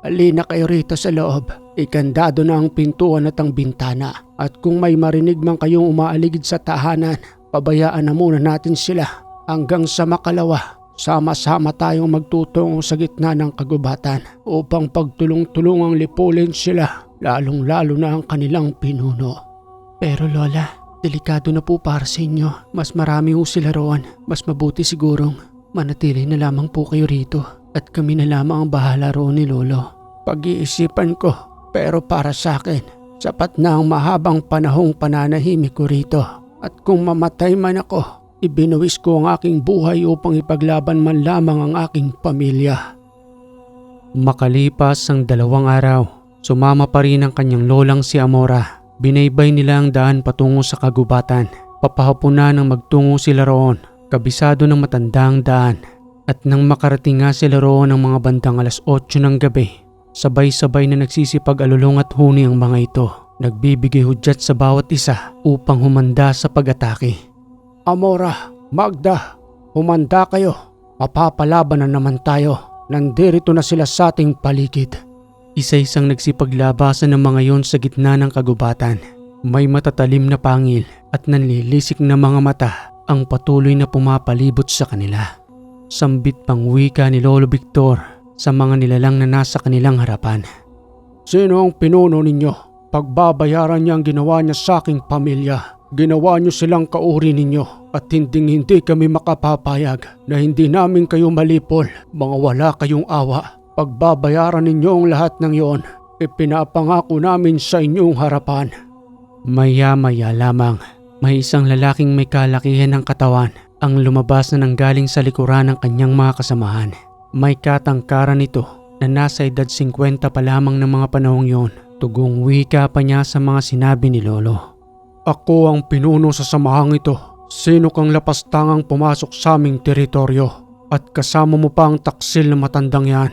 Halina kayo rito sa loob. Ikandado na ang pintuan at ang bintana. At kung may marinig man kayong umaaligid sa tahanan, pabayaan na muna natin sila hanggang sa makalawa. Sama-sama tayong magtutungo sa gitna ng kagubatan upang pagtulong-tulungang lipulin sila, lalong-lalo na ang kanilang pinuno. Pero Lola, delikado na po para sa inyo. Mas marami ho sila roon. Mas mabuti sigurong manatili na lamang po kayo rito at kami na lamang ang bahala roon ni Lolo. Pag-iisipan ko, pero para sa akin, sapat na ang mahabang panahong pananahimik ko rito. At kung mamatay man ako, ibinuwis ko ang aking buhay upang ipaglaban man lamang ang aking pamilya. Makalipas ang 2 araw, sumama pa rin ang kanyang lolang si Amora. Binaybay nila ang daan patungo sa kagubatan. Papahapunan nang magtungo sila roon, kabisado ng matandang daan. At nang makarating nga sila roon ng mga bandang 8:00 ng gabi, sabay-sabay na nagsisipag-alulong at huni ang mga ito. Nagbibigay hudyat sa bawat isa upang humanda sa pag-atake. Amora, Magda, humanda kayo. Mapapalaban na naman tayo. Nandirito na sila sa ating paligid. Isa-isang nagsipaglabasan ng mga yon sa gitna ng kagubatan. May matatalim na pangil at nanlilisik na mga mata ang patuloy na pumapalibot sa kanila. Sambit pang wika ni Lolo Victor sa mga nilalang na nasa kanilang harapan. Sino ang pinuno ninyo? Pagbabayaran niya ang ginawa niya sa aking pamilya. Ginawa niyo silang kauri ninyo at hindi kami makapapayag na hindi namin kayo malipol. Mga wala kayong awa. Pagbabayaran ninyo ang lahat ng iyon, ipinapangako namin sa inyong harapan. Maya-maya lamang, may isang lalaking may kalakihan ng katawan ang lumabas na nanggaling sa likuran ng kanyang mga kasamahan. May katangkaran ito na nasa edad 50 pa lamang ng mga panahong yon. Tugong wika pa niya sa mga sinabi ni Lolo. Ako ang pinuno sa samahang ito. Sino kang lapastangang pumasok sa aming teritoryo at kasama mo pa ang taksil na matandang yan?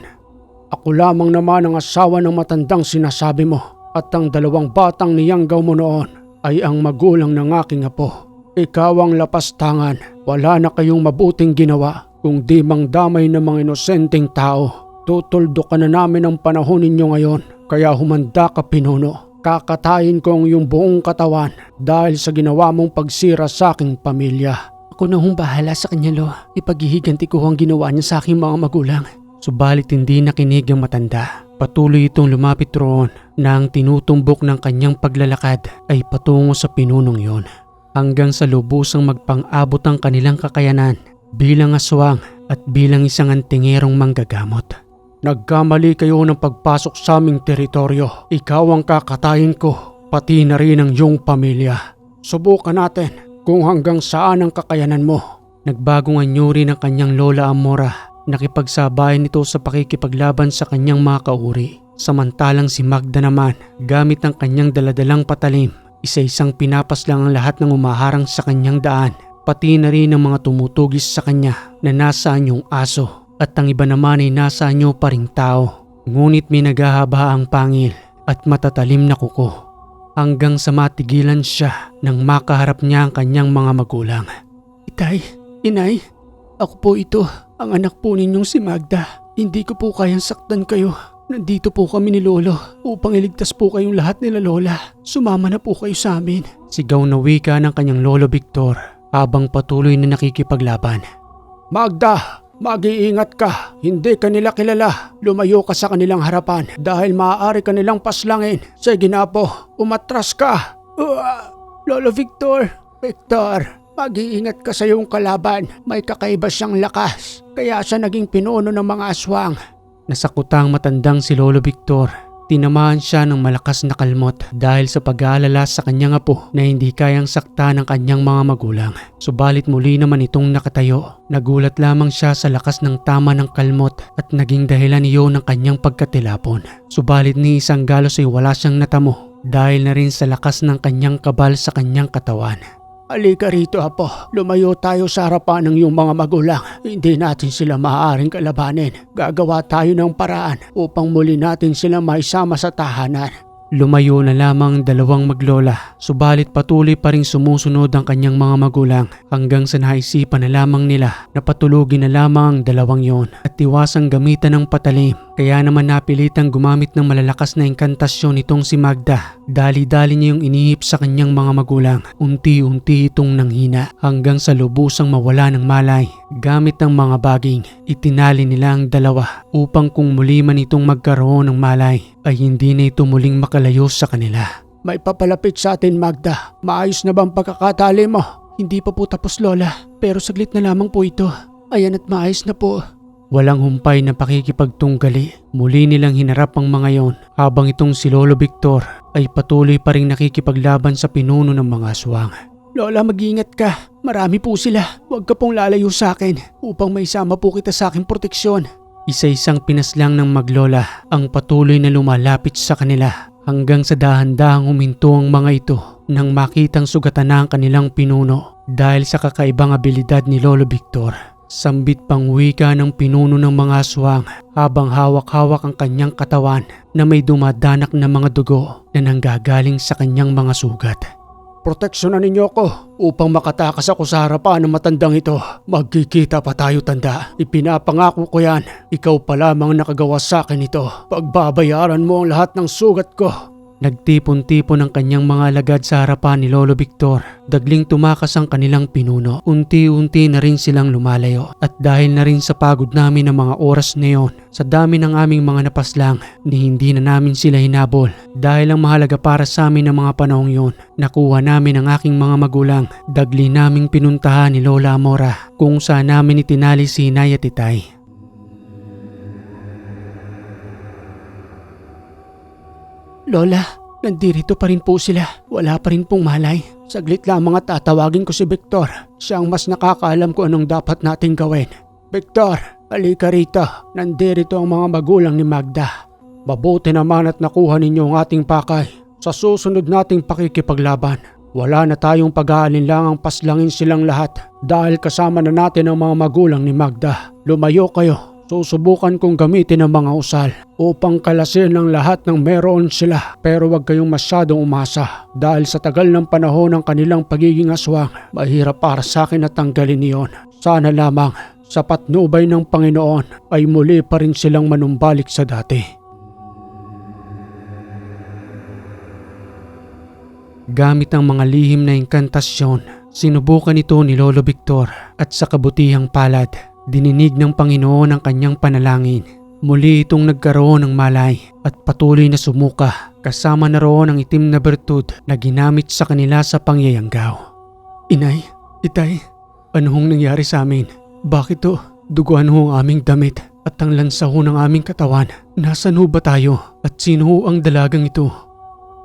Ako lamang naman ang asawa ng matandang sinasabi mo at ang 2 batang niyanggaw mo noon ay ang magulang ng aking apo. Ikaw ang lapastangan. Wala na kayong mabuting ginawa kung di mangdamay ng mga inosenteng tao. Tutuldo ka na namin ang panahon ninyo ngayon, kaya humanda ka pinuno. Kakatayin ko ang iyong buong katawan dahil sa ginawa mong pagsira sa aking pamilya. Ako na hong bahala sa kanya, Lo. Ipaghihiganti ko ang ginawa niya sa aking mga magulang. Subalit hindi nakinig ang matanda. Patuloy itong lumapit roon na ang tinutumbok ng kanyang paglalakad ay patungo sa pinunong yon. Hanggang sa lubusang magpang-abot ang kanilang kakayanan bilang aswang at bilang isang antingerong manggagamot. Nagkamali kayo ng pagpasok sa aming teritoryo. Ikaw ang kakatayin ko, pati na rin ang iyong pamilya. Subukan natin kung hanggang saan ang kakayanan mo. Nagbagong anyuri ng kanyang lola Amora. Nakipagsabayan ito sa pakikipaglaban sa kanyang mga kauri. Samantalang si Magda naman, gamit ang kanyang daladalang patalim, isa-isang pinapaslang ang lahat ng umaharang sa kanyang daan, pati na rin ang mga tumutugis sa kanya na nasa anyong aso at ang iba naman ay nasa anyo pa ring tao. Ngunit may naghahaba ang pangil at matatalim na kuko hanggang sa matigilan siya nang makaharap niya ang kanyang mga magulang. Itay, inay, ako po ito. Ang anak po ninyong si Magda. Hindi ko po kayang saktan kayo. Nandito po kami ni Lolo upang iligtas po kayong lahat nila Lola. Sumama na po kayo sa amin. Sigaw na wika ng kanyang Lolo Victor habang patuloy na nakikipaglaban. Magda, mag-iingat ka. Hindi ka nila kilala. Lumayo ka sa kanilang harapan dahil maaari ka nilang paslangin. Sige na po, umatras ka. Lolo Victor. Victor, mag-iingat ka sa iyong kalaban. May kakaiba siyang lakas. Kaya siya naging pinuno ng mga aswang. Nasakutang matandang si Lolo Victor. Tinamaan siya ng malakas na kalmot dahil sa pag-aalala sa kanyang apo na hindi kayang sakta ng kanyang mga magulang. Subalit muli naman itong nakatayo. Nagulat lamang siya sa lakas ng tama ng kalmot at naging dahilan iyon ng kanyang pagkatilapon. Subalit ni isang galos ay wala siyang natamo dahil na rin sa lakas ng kanyang kabal sa kanyang katawan. Halika rito, apo. Lumayo tayo sa harapan ng iyong mga magulang. Hindi natin sila maaaring kalabanin. Gagawa tayo ng paraan upang muli natin sila maisama sa tahanan. Lumayo na lamang ang 2 maglola, subalit patuloy pa ring sumusunod ang kanyang mga magulang hanggang sa naisipan na lamang nila na patulugin na lamang ang 2 yon at iwasang gamitan ng patalim. Kaya naman napilitang gumamit ng malalakas na engkantasyon itong si Magda. Dali-dali niya yung inihip sa kanyang mga magulang. Unti-unti itong nanghina hanggang sa lubusang mawala ng malay. Gamit ng mga baging, itinali nila ang 2 upang kung muli man itong magkaroon ng malay ay hindi na ito muling makalayo sa kanila. May papalapit sa atin, Magda. Maayos na bang pagkakatali mo? Hindi pa po tapos, Lola. Pero saglit na lamang po ito. Ayan at maayos na po. Walang humpay na pakikipagtunggali. Muli nilang hinarap ang mga yon habang itong si Lolo Victor ay patuloy pa ring nakikipaglaban sa pinuno ng mga aswang. Lola, mag-iingat ka. Marami po sila. Huwag ka pong lalayo sa akin upang maisama po kita sa aking proteksyon. Isa-isang pinaslang ng maglola ang patuloy na lumalapit sa kanila hanggang sa dahan-dahang huminto ang mga ito nang makitang sugatan na ang kanilang pinuno dahil sa kakaibang abilidad ni Lolo Victor. Sambit pang wika ng pinuno ng mga aswang habang hawak-hawak ang kanyang katawan na may dumadanak na mga dugo na nanggagaling sa kanyang mga sugat. Proteksyonan ninyo ako upang makatakas ako sa harapan ng matandang ito. Magkikita pa tayo, tanda. Ipinapangako ko yan. Ikaw pa lamang nakagawa sa akin ito. Pagbabayaran mo ang lahat ng sugat ko. Nagtipon-tipon ang kanyang mga alagad sa harapan ni Lolo Victor. Dagling tumakas ang kanilang pinuno. Unti-unti na rin silang lumalayo. At dahil na rin sa pagod namin ng mga oras na yon, sa dami ng aming mga napaslang, ni hindi na namin sila hinabol. Dahil ang mahalaga para sa amin ng mga panahong yon, nakuha namin ang aking mga magulang. Dagli naming pinuntahan ni Lola Amora kung saan namin itinali si Inay at Itay. Lola, nandirito pa rin po sila. Wala pa rin pong malay. Saglit lamang at tatawagin ko si Victor. Siya ang mas nakakaalam kung anong dapat nating gawin. Victor, halika rito. Nandirito ang mga magulang ni Magda. Mabuti naman at nakuha ninyo ang ating pakay. Sa susunod nating pakikipaglaban, wala na tayong pag-aalinlangang paslangin silang lahat dahil kasama na natin ang mga magulang ni Magda. Lumayo kayo. Susubukan kong gamitin ang mga usal upang kalasin ng lahat ng meron sila, pero huwag kayong masyadong umasa dahil sa tagal ng panahon ng kanilang pagiging aswang, mahirap para sa akin na tanggalin iyon. Sana lamang sa patnubay ng Panginoon ay muli pa rin silang manumbalik sa dati. Gamit ang mga lihim na inkantasyon, sinubukan ito ni Lolo Victor at sa kabutihang palad, dininig ng Panginoon ang kanyang panalangin. Muli itong nagkaroon ng malay at patuloy na sumuka, kasama na roon ang itim na bertud na ginamit sa kanila sa pangyayanggaw. Inay, Itay, ano hong nangyari sa amin? Bakit to? Duguan ho ang aming damit at ang lansa ho ng aming katawan. Nasaan ho ba tayo at sino ho ang dalagang ito?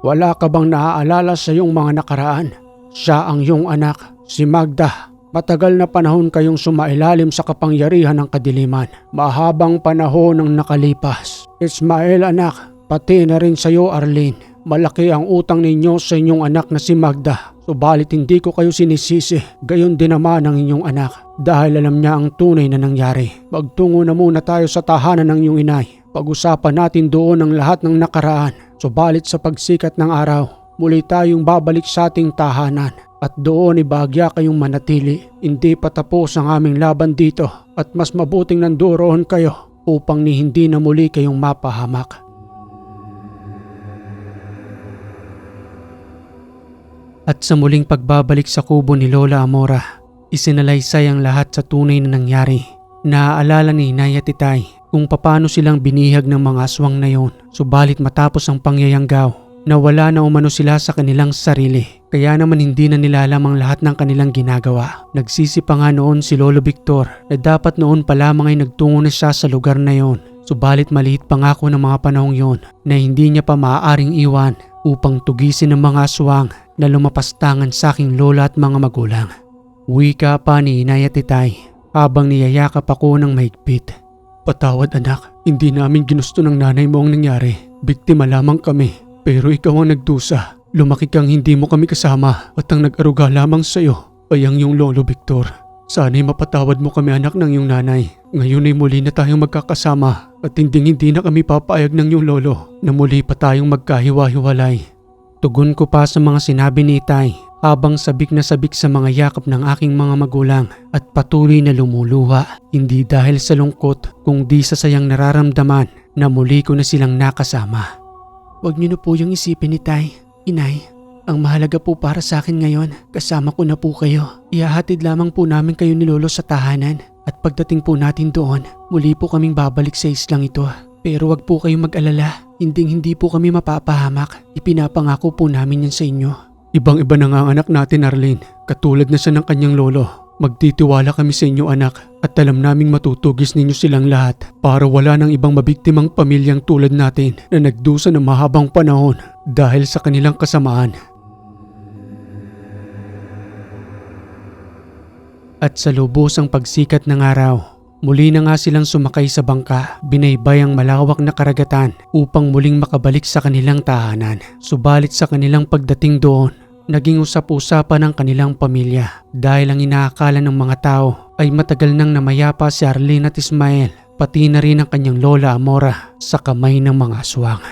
Wala ka bang naaalala sa iyong mga nakaraan? Siya ang iyong anak, si Magda. Matagal na panahon kayong sumailalim sa kapangyarihan ng kadiliman. Mahabang panahon ang nakalipas. Ismael anak, pati na rin sa iyo Arlene. Malaki ang utang ninyo sa inyong anak na si Magda. Subalit hindi ko kayo sinisisi. Gayon din naman ang inyong anak. Dahil alam niya ang tunay na nangyari. Magtungo na muna tayo sa tahanan ng iyong inay. Pag-usapan natin doon ang lahat ng nakaraan. Subalit sa pagsikat ng araw, muli tayong babalik sa ating tahanan. At doon ibahagya kayong manatili. Hindi pa tapos ang aming laban dito at mas mabuting nandoon kayo upang ni hindi na muli kayong mapahamak. At sa muling pagbabalik sa kubo ni Lola Amora, isinalaysay ang lahat sa tunay na nangyari. Naaalala ni Inay at Itay kung paano silang binihag ng mga aswang na yon. Subalit matapos ang pangyayanggaw, nawala na umano sila sa kanilang sarili. Kaya naman hindi na nila alam ang lahat ng kanilang ginagawa. Nagsisi pa nga noon si Lolo Victor na dapat noon pa lamang ay nagtungo na siya sa lugar na yon. Subalit maliit pa nga ako ng mga panahong yon na hindi niya pa maaaring iwan upang tugisin ang mga aswang na lumapastangan sa aking lola at mga magulang. Wika pa ni Inay at Itay habang niyayakap ako ng mahigpit. Patawad anak, hindi namin ginusto ng nanay mo ang nangyari. Biktima lamang kami. Pero ikaw ang nagdusa. Lumaki kang hindi mo kami kasama at ang nag-aruga lamang sa iyo ay ang iyong Lolo Victor. Sana'y mapatawad mo kami anak ng iyong nanay. Ngayon ay muli na tayong magkakasama at hindi na kami papayag ng iyong lolo na muli pa tayong magkahiwa-hiwalay. Tugon ko pa sa mga sinabi ni Itay habang sabik na sabik sa mga yakap ng aking mga magulang at patuloy na lumuluha. Hindi dahil sa lungkot kundi sa sayang nararamdaman na muli ko na silang nakasama. Huwag niyo na po yung isipin ni Tay. Inay, ang mahalaga po para sa akin ngayon, kasama ko na po kayo. Ihahatid lamang po namin kayo ni Lolo sa tahanan at pagdating po natin doon, muli po kaming babalik sa islang ito. Pero wag po kayong mag-alala, hindi po kami mapapahamak. Ipinapangako po namin yan sa inyo. Ibang-iba na nga ang anak natin Arlene, katulad na siya ng kanyang lolo. Magtitiwala kami sa inyo anak at alam naming matutugis ninyo silang lahat para wala nang ibang mabiktimang pamilyang tulad natin na nagdusa ng mahabang panahon dahil sa kanilang kasamaan. At sa lubusang pagsikat ng araw, muli na nga silang sumakay sa bangka, binaybay ang malawak na karagatan upang muling makabalik sa kanilang tahanan. Subalit sa kanilang pagdating doon, naging usap-usapan ng kanilang pamilya dahil ang inaakala ng mga tao ay matagal nang namayapa si Arlene at Ismael, pati na rin ang kanyang Lola Amora sa kamay ng mga aswang.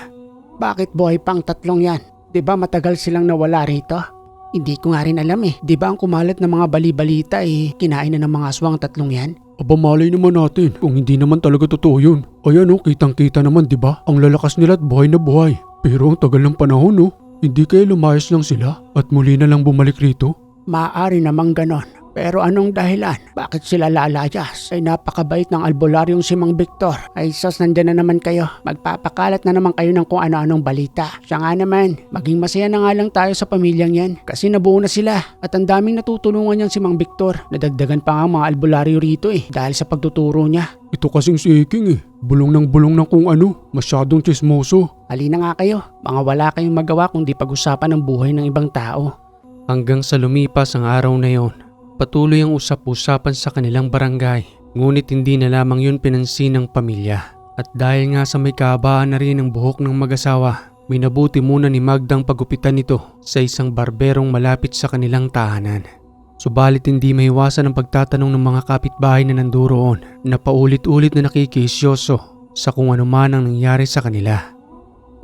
Bakit buhay pang tatlong yan? Diba matagal silang nawala rito? Hindi ko nga rin alam eh. Diba ang kumalat ng mga bali-balita kinain na ng mga aswang tatlong yan? Aba malay naman natin kung hindi naman talaga totoo yun. Ayan kitang-kita naman diba? Ang lalakas nila at buhay na buhay. Pero ang tagal ng panahon Hindi kaya lumayas lang sila at muli na lang bumalik rito? Maaari namang ganon. Pero anong dahilan? Bakit sila lalayas? Ay napakabait ng albularyong si Mang Victor. Ay sus, nandyan na naman kayo. Magpapakalat na naman kayo ng kung ano-anong balita. Siya nga naman, maging masaya na nga lang tayo sa pamilyang yan. Kasi nabuo na sila at ang daming natutulungan niyang si Mang Victor. Nadagdagan pa nga ang mga albularyo rito dahil sa pagtuturo niya. Ito kasing si Eking bulong ng kung ano. Masyadong chismoso. Halina nga kayo, mga wala kayong magawa kundi pag-usapan ng buhay ng ibang tao. Hanggang sa lumipas ang araw na yon. Patuloy ang usap-usapan sa kanilang barangay, ngunit hindi na lamang yun pinansin ng pamilya. At dahil nga sa may kahabaan na rin ang buhok ng mag-asawa, minabuti muna ni Magda ang pagupitan nito sa isang barberong malapit sa kanilang tahanan. Subalit hindi maiwasan ang pagtatanong ng mga kapitbahay na nanduroon na paulit-ulit na nakikisyoso sa kung ano man ang nangyari sa kanila.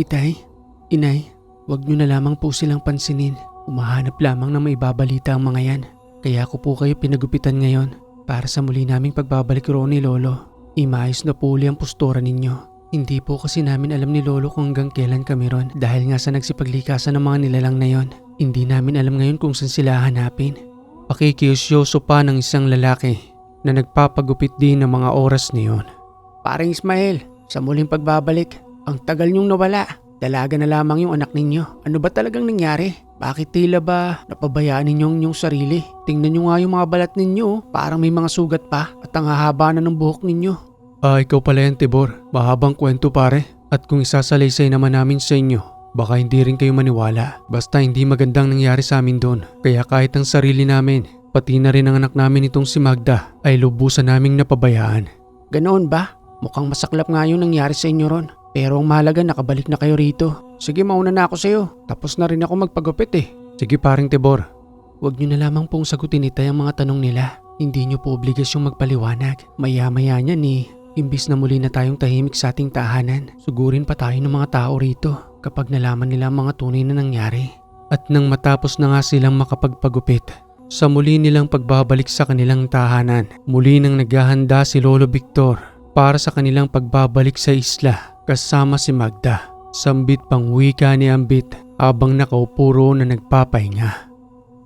Itay, inay, wag nyo na lamang po silang pansinin. Umahanap lamang na maibabalita ang mga yan. Kaya ko po kayo pinagupitan ngayon para sa muli naming pagbabalik roon ni Lolo. Imaayos na po uli ang postura ninyo. Hindi po kasi namin alam ni Lolo kung hanggang kailan kami ron dahil nga sa nagsipaglikasan ng mga nilalang na yon. Hindi namin alam ngayon kung saan sila hanapin. Pakikiyosyoso pa ng isang lalaki na nagpapagupit din ng mga oras na yon. Paring Ismael, sa muling pagbabalik, ang tagal niyong nawala. Dalaga na lamang yung anak ninyo. Ano ba talagang nangyari? Bakit tila ba napabayaan ninyong inyong sarili? Tingnan nyo nga yung mga balat ninyo, parang may mga sugat pa at ang hahaba na ng buhok ninyo. Ikaw pala yan, Tibor. Mahabang kwento pare. At kung isasalaysay naman namin sa inyo, baka hindi rin kayo maniwala. Basta hindi magandang nangyari sa amin doon. Kaya kahit ang sarili namin, pati na rin ang anak namin itong si Magda, ay lubusan naming napabayaan. Ganoon ba? Mukhang masaklap nga yung nangyari sa inyo ron. Pero ang mahalaga nakabalik na kayo rito. Sige, mauna na ako sa'yo. Tapos na rin ako magpagupit Sige paring Tibor. Huwag nyo na lamang pong sagutin ang mga tanong nila. Hindi nyo po obligasyong magpaliwanag. Maya-maya niyan imbis na muli na tayong tahimik sa ating tahanan, sugurin pa tayo ng mga tao rito kapag nalaman nila ang mga tunay na nangyari. At nang matapos na nga silang makapagpagupit, sa muli nilang pagbabalik sa kanilang tahanan, muli nang naghahanda si Lolo Victor para sa kanilang pagbabalik sa isla kasama si Magda. Sambit pang wika ni Ambit habang nakaupo na nagpapahinga.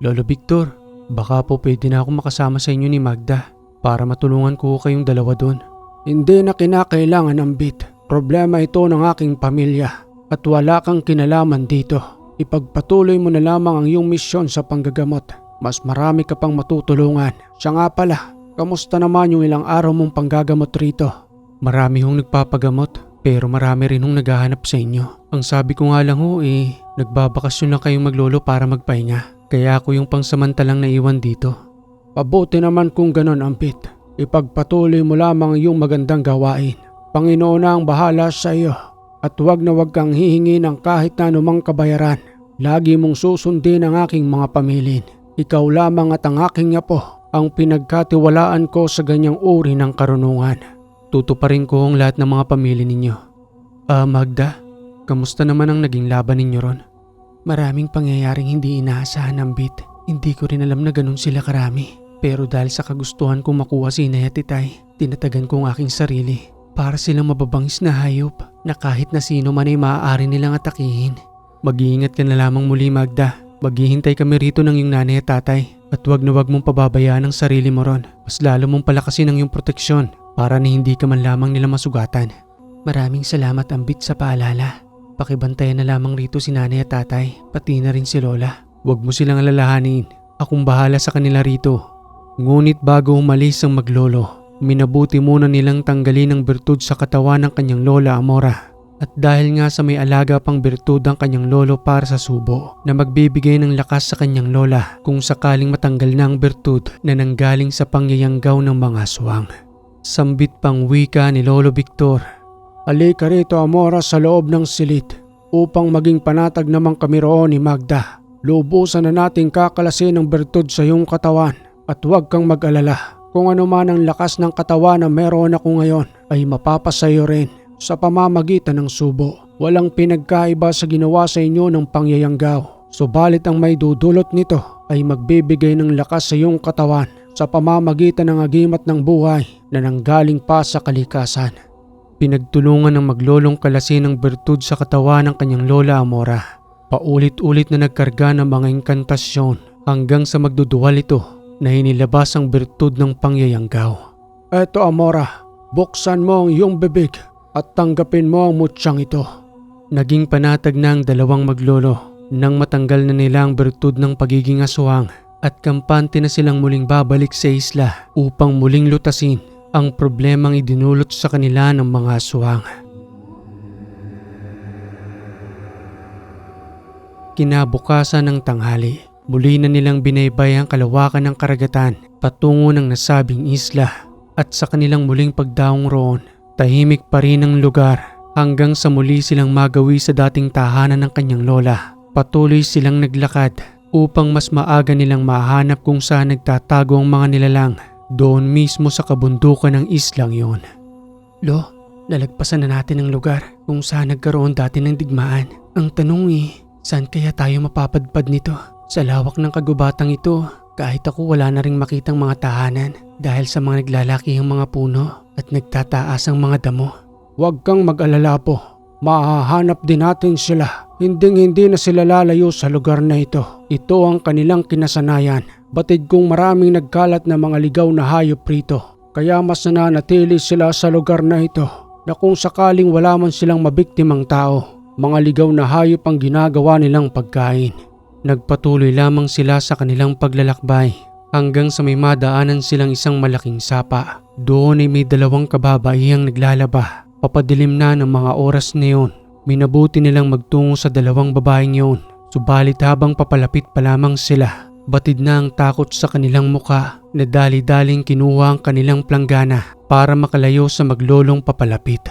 Lolo Victor, baka po pwede na ako makasama sa inyo ni Magda para matulungan ko kayong dalawa doon. Hindi na kinakailangan, Ambit. Problema ito ng aking pamilya at wala kang kinalaman dito. Ipagpatuloy mo na lamang ang iyong misyon sa panggagamot. Mas marami ka pang matutulungan. Siya nga pala, kamusta naman yung ilang araw mong panggagamot rito? Marami hong nagpapagamot. Pero marami rin hong naghahanap sa inyo. Ang sabi ko nga lang nagbabakasyon lang kayong maglolo para magpahinga. Kaya ako yung pangsamantalang naiwan dito. Pabuti naman kung ganon, Ambit. Ipagpatuloy mo lamang yung magandang gawain. Panginoon na ang bahala sa iyo. At huwag na huwag kang hihingi ng kahit na anumang kabayaran. Lagi mong susundin ang aking mga pamilin. Ikaw lamang at ang aking apo ang pinagkatiwalaan ko sa ganyang uri ng karunungan. Tutuparin ko ang lahat ng mga pamilya ninyo. Magda, kamusta naman ang naging laban ninyo ron? Maraming pangyayaring hindi inaasahan, Ambit. Hindi ko rin alam na ganun sila karami. Pero dahil sa kagustuhan kong makuha si Inay at Itay, tinatagan ko ang aking sarili para silang mababangis na hayop na kahit na sino man ay maaari nilang atakihin. Mag-iingat ka na lamang muli, Magda. Maghihintay kami rito ng iyong nanay at tatay. At wag na wag mong pababayaan ang sarili mo ron. Mas lalo mong palakasin ang iyong proteksyon para na hindi ka man lamang nila masugatan. Maraming salamat, Ambit, sa paalala. Pakibantayan na lamang rito si nanay at tatay, pati na rin si Lola. Huwag mo silang alalahanin. Akong bahala sa kanila rito. Ngunit bago umalis ang maglolo, minabuti muna nilang tanggalin ang bertud sa katawan ng kanyang Lola Amora. At dahil nga sa may alaga pang bertud ang kanyang lolo para sa subo na magbibigay ng lakas sa kanyang lola kung sakaling matanggal na ang bertud na nanggaling sa pangyayanggaw ng mga aswang. Sambit pang wika ni Lolo Victor. Halika rito, Amora, sa loob ng silid upang maging panatag naman kami roon ni Magda. Lubusan na nating kakalasin ang bertud sa iyong katawan at huwag kang mag-alala. Kung ano man ang lakas ng katawan na meron ako ngayon ay mapapasayo rin sa pamamagitan ng subo. Walang pinagkaiba sa ginawa sa inyo ng pangyayanggaw. Subalit ang may dudulot nito ay magbibigay ng lakas sa iyong katawan sa pamamagitan ng agimat ng buhay na nanggaling pa sa kalikasan. Pinagtulungan ng maglolong kalasin ang bertud sa katawan ng kanyang Lola Amora. Paulit-ulit na nagkarga ng mga inkantasyon hanggang sa magduduwal ito na inilabas ang birtud ng pangyayanggaw. Eto Amora, buksan mo ang iyong bibig at tanggapin mo ang mutyang ito. Naging panatag na ang dalawang maglolo nang matanggal na nila ang birtud ng pagiging aswang at kampante na silang muling babalik sa isla upang muling lutasin ang problemang idinulot sa kanila ng mga aswang. Kinabukasan ng tanghali, muli na nilang binaybay ang kalawakan ng karagatan patungo ng nasabing isla at sa kanilang muling pagdaong roon, tahimik pa rin ang lugar hanggang sa muli silang magawi sa dating tahanan ng kanyang lola. Patuloy silang naglakad upang mas maaga nilang mahanap kung saan nagtatago ang mga nilalang doon mismo sa kabundukan ng islang yon. Lo, nalagpasan na natin ang lugar kung saan nagkaroon dati ng digmaan. Ang tanong saan kaya tayo mapapadpad nito? Sa lawak ng kagubatang ito, kahit ako wala na ring makitang mga tahanan dahil sa mga naglalaki ang mga puno at nagtataas ang mga damo. Huwag kang mag-alala po, mahahanap din natin sila. Hinding-hindi na sila lalayo sa lugar na ito. Ito ang kanilang kinasanayan. Batid kong maraming nagkalat na mga ligaw na hayop rito. Kaya mas nananatili sila sa lugar na ito na kung sakaling wala man silang mabiktimang tao, mga ligaw na hayop ang ginagawa nilang pagkain. Nagpatuloy lamang sila sa kanilang paglalakbay hanggang sa may madaanan silang isang malaking sapa. Doon ay may dalawang kababaihang naglalaba. Papadilim na ng mga oras na yun. Minabuti nilang magtungo sa dalawang babaeng yun. Subalit habang papalapit pa lamang sila, batid na ang takot sa kanilang muka na dali-daling kinuha ang kanilang planggana para makalayo sa maglolong papalapit.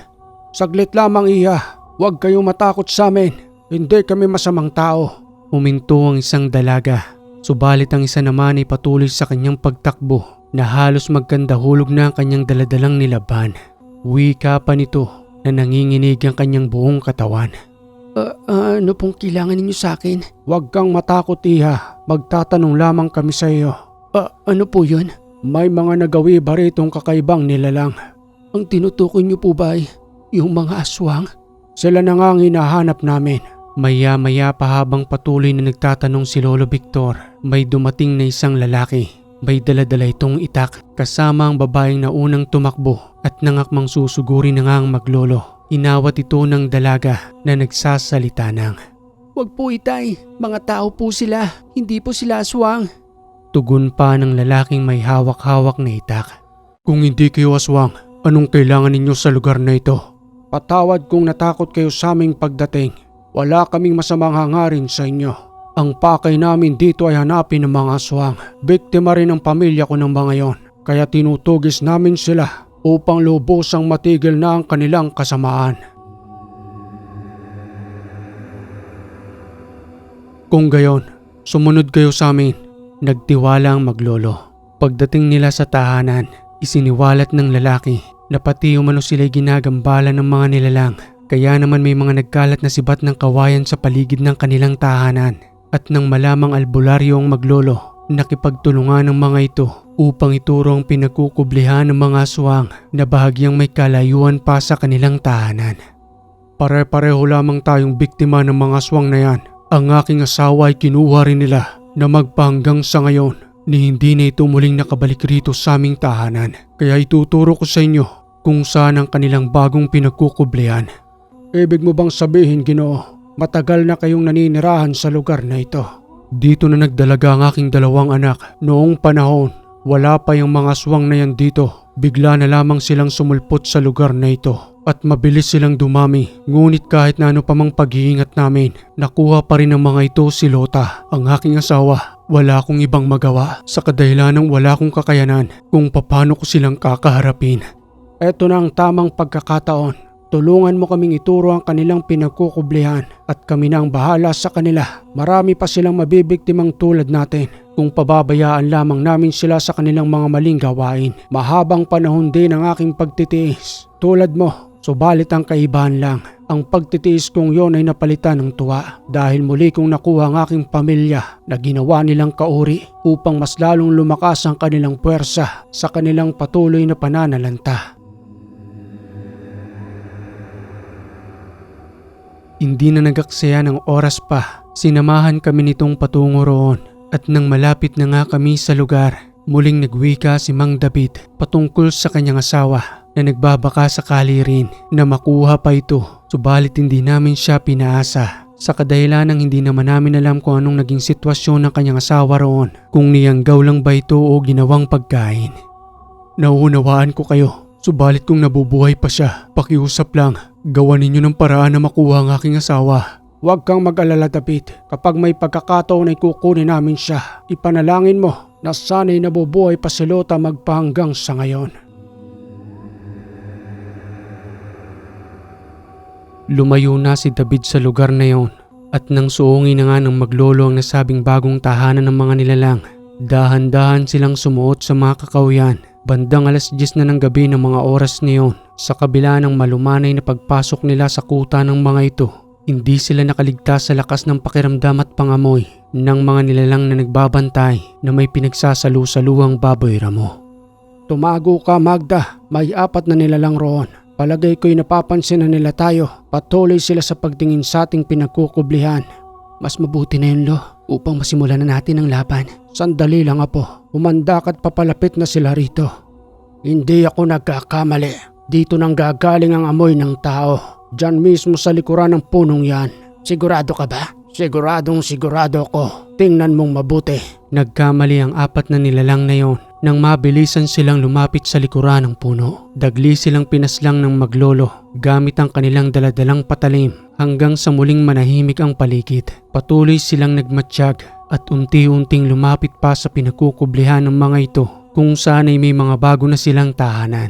Saglit lamang iya, huwag kayong matakot sa amin. Hindi kami masamang tao. Huminto ang isang dalaga. Subalit ang isa naman ay patuloy sa kanyang pagtakbo na halos magkandahulog na ang kanyang daladalang nilaban. Wika pa nito na nanginginig ang kanyang buong katawan. Ano pong kailangan ninyo sa akin? Huwag kang matakot iha, magtatanong lamang kami sa iyo. Ano po yun? May mga nagawi ba ritong kakaibang nilalang? Ang tinutukoy niyo po ba ay yung mga aswang? Sila na nga ang hinahanap namin. Maya-maya pa habang patuloy na nagtatanong si Lolo Victor, may dumating na isang lalaki. May dala-dala itong itak kasama ang babaeng na unang tumakbo at nangakmang susuguri na nga ang maglolo. Inawat ito ng dalaga na nagsasalita ng, "Wag po itay, mga tao po sila, hindi po sila aswang." Tugon pa ng lalaking may hawak-hawak na itak, "Kung hindi kayo aswang, anong kailangan ninyo sa lugar na ito? Patawad kung natakot kayo sa aming pagdating. Wala kaming masamang hangarin sa inyo. Ang pakay namin dito ay hanapin ng mga aswang. Biktima rin ang pamilya ko ng mga yon. Kaya tinutugis namin sila upang lubosang matigil na ang kanilang kasamaan. Kung gayon, sumunod kayo sa amin." Nagtiwala ang maglolo. Pagdating nila sa tahanan, isiniwalat ng lalaki na pati umano sila'y ginagambala ng mga nilalang. Kaya naman may mga nagkalat na sibat ng kawayan sa paligid ng kanilang tahanan. At nang malamang albularyo ang maglolo, nakipagtulungan ng mga ito upang ituro ang pinagkukublihan ng mga aswang na bahagyang may kalayuan pa sa kanilang tahanan. Pare-pareho lamang tayong biktima ng mga aswang na yan. Ang aking asawa ay kinuha rin nila na magpahanggang sa ngayon ni hindi na ito muling nakabalik rito sa aming tahanan. Kaya ituturo ko sa inyo kung saan ang kanilang bagong pinagkukublihan. Ibig mo bang sabihin, Ginoo, matagal na kayong naninirahan sa lugar na ito? Dito na nagdalaga ang aking dalawang anak. Noong panahon, wala pa yung mga aswang na yan dito. Bigla na lamang silang sumulpot sa lugar na ito at mabilis silang dumami. Ngunit kahit na ano pa mang pag-iingat namin, nakuha pa rin ng mga ito si Lota, ang aking asawa. Wala akong ibang magawa sa kadahilanang wala akong kakayanan kung paano ko silang kakaharapin. Eto na ang tamang pagkakataon. Tulungan mo kaming ituro ang kanilang pinagkukublihan at kami na ang bahala sa kanila. Marami pa silang mabibiktimang tulad natin kung pababayaan lamang namin sila sa kanilang mga maling gawain. Mahabang panahon din ang aking pagtitiis. Tulad mo, subalit ang kaibahan lang. Ang pagtitiis kong yon ay napalitan ng tuwa dahil muli kong nakuha ang aking pamilya na ginawa nilang kauri upang mas lalong lumakas ang kanilang puwersa sa kanilang patuloy na pananalanta. Hindi na nagaksaya ng oras pa, sinamahan kami nitong patungo roon at nang malapit na nga kami sa lugar, Muling nagwika si Mang David patungkol sa kanyang asawa na nagbabaka sakali rin na makuha pa ito, subalit hindi namin siya pinaasa. Sa kadahilan ng hindi naman namin alam kung anong naging sitwasyon ng kanyang asawa roon, kung niyanggaw lang ba ito o ginawang pagkain. Nauunawaan ko kayo, subalit kung nabubuhay pa siya, pakiusap lang, gawan ninyo ng paraan na makuha ang aking asawa. Huwag kang mag-alala, David. Kapag may pagkakataon ay kukunin namin siya. Ipanalangin mo na sana'y nabubuhay pa si Lota magpahanggang sa ngayon. Lumayo na si David sa lugar na yon at nang suungin na nga ng maglolo ang nasabing bagong tahanan ng mga nilalang, dahan-dahan silang sumuot sa mga kakawyan. Bandang 10:00 na ng gabi ng mga oras na yon, sa kabila ng malumanay na pagpasok nila sa kuta ng mga ito, hindi sila nakaligtas sa lakas ng pakiramdam at pangamoy ng mga nilalang na nagbabantay na may pinagsasalu-saluang baboy ramo. Tumago ka, Magda. May 4 na nilalang roon. Palagay ko'y napapansin na nila tayo. Patuloy sila sa pagtingin sa ating pinagkukublihan. Mas mabuti na yun, Lo, upang masimulan na natin ang laban. Sandali lang, Apo. Umandak at papalapit na sila rito. Hindi ako nagkakamali. Dito nang gagaling ang amoy ng tao. Diyan mismo sa likuran ng punong yan. Sigurado ka ba? Sigurado ako. Tingnan mong mabuti. Nagkamali ang 4 na nilalang na yon nang mabilisan silang lumapit sa likuran ng puno. Dagli silang pinaslang ng maglolo gamit ang kanilang daladalang patalim hanggang sa muling manahimik ang paligid. Patuloy silang nagmatsyag at unti-unting lumapit pa sa pinagkukublihan ng mga ito kung saan ay may mga bago na silang tahanan.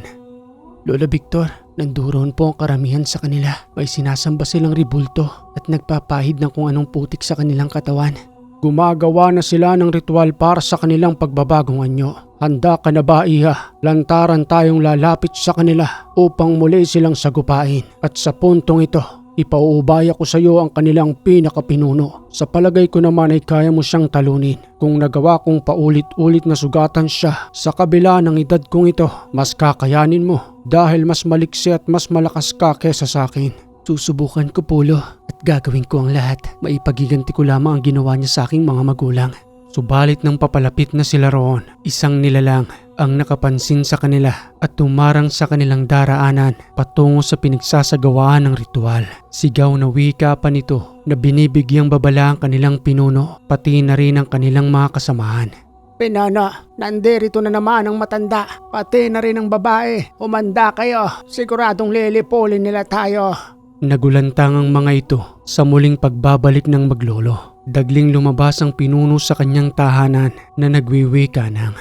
Lola Victor, nanduroon po ang karamihan sa kanila. May sinasamba silang ribulto at nagpapahid ng kung anong putik sa kanilang katawan. Gumagawa na sila ng ritual para sa kanilang pagbabagong anyo. Handa ka na ba, Iha? Lantaran tayong lalapit sa kanila upang muli silang sagupain. At sa puntong ito, ipauubaya ko sa iyo ang kanilang pinakapinuno. Sa palagay ko naman ay kaya mo siyang talunin. Kung nagawa kong paulit-ulit na sugatan siya sa kabila ng edad kong ito, mas kakayanin mo dahil mas maliksi at mas malakas ka kesa sa akin. Susubukan ko, Polo, at gagawin ko ang lahat. Maipagiganti ko lamang ang ginawa niya sa aking mga magulang. Subalit nang papalapit na sila roon, isang nilalang ang nakapansin sa kanila at tumarang sa kanilang daraanan patungo sa pinagsasagawaan ng ritual. Sigaw na wika pa nito na binibigyang babala ang kanilang pinuno, pati na rin ang kanilang mga kasamahan. Pinana, nandirito na naman ang matanda, pati na rin ang babae. Umanda kayo, siguradong lilipulin nila tayo. Nagulantang ang mga ito sa muling pagbabalik ng maglolo. Dagling lumabas ang pinuno sa kanyang tahanan na nagwiwika ng,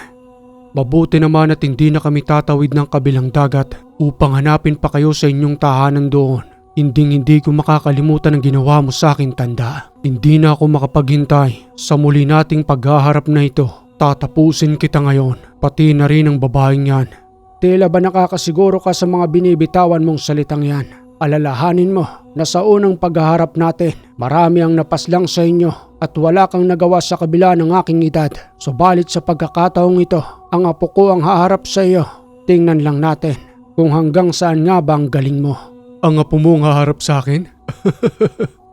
"Mabuti naman at hindi na kami tatawid ng kabilang dagat upang hanapin pa kayo sa inyong tahanan doon. Hindi ko makakalimutan ang ginawa mo sa akin, tanda. Hindi na ako makapaghintay sa muli nating paghaharap na ito. Tatapusin kita ngayon, pati na rin ang babaeng yan." Tila ba nakakasiguro ka sa mga binibitawan mong salitang yan? Alalahanin mo na sa unang paghaharap natin, marami ang napaslang sa inyo at wala kang nagawa sa kabila ng aking edad. Subalit sa pagkakataong ito, ang apo ko ang haharap sa iyo. Tingnan lang natin kung hanggang saan nga ba ang galing mo. Ang apo mo ang haharap sa akin?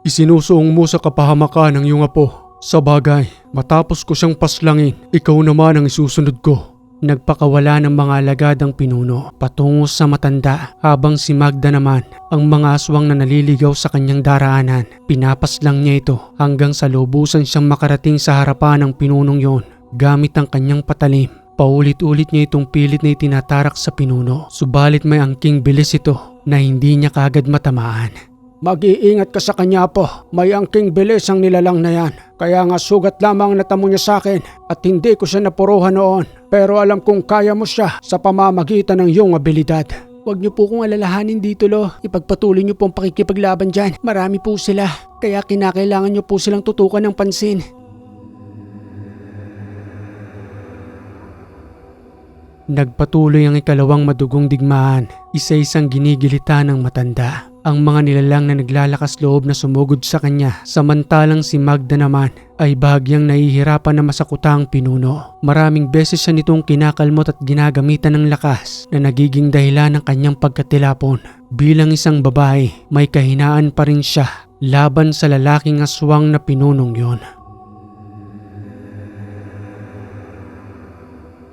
Isinusuong mo sa kapahamakan ng iyong apo. Sa bagay, matapos ko siyang paslangin, ikaw naman ang isusunod ko. Nagpakawala ng mga alagad ang pinuno patungo sa matanda habang si Magda naman ang mga aswang na naliligaw sa kanyang daraanan. Pinapaslang niya ito hanggang sa lubusan siyang makarating sa harapan ng pinunong yon gamit ang kanyang patalim. Paulit-ulit niya itong pilit na itinatarak sa pinuno, subalit may angking bilis ito na hindi niya kaagad matamaan. Mag-iingat ka sa kanya, po. May angking bilis ang nilalang na yan. Kaya nga sugat lamang natamo niya sa akin at hindi ko siya napuruhan noon. Pero alam kong kaya mo siya sa pamamagitan ng iyong abilidad. Huwag niyo po kong alalahanin dito, Lo. Ipagpatuloy niyo po ang pakikipaglaban dyan. Marami po sila. Kaya kinakailangan niyo po silang tutukan ng pansin. Nagpatuloy ang ikalawang madugong digmaan. Isa-isang ginigilitan ng matanda ang mga nilalang na naglalakas loob na sumugod sa kanya, samantalang si Magda naman ay bahagyang nahihirapan na masakutang pinuno. Maraming beses siya nitong kinakalmot at ginagamitan ng lakas na nagiging dahilan ng kanyang pagkatilapon. Bilang isang babae, may kahinaan pa rin siya laban sa lalaking aswang na pinunong yon.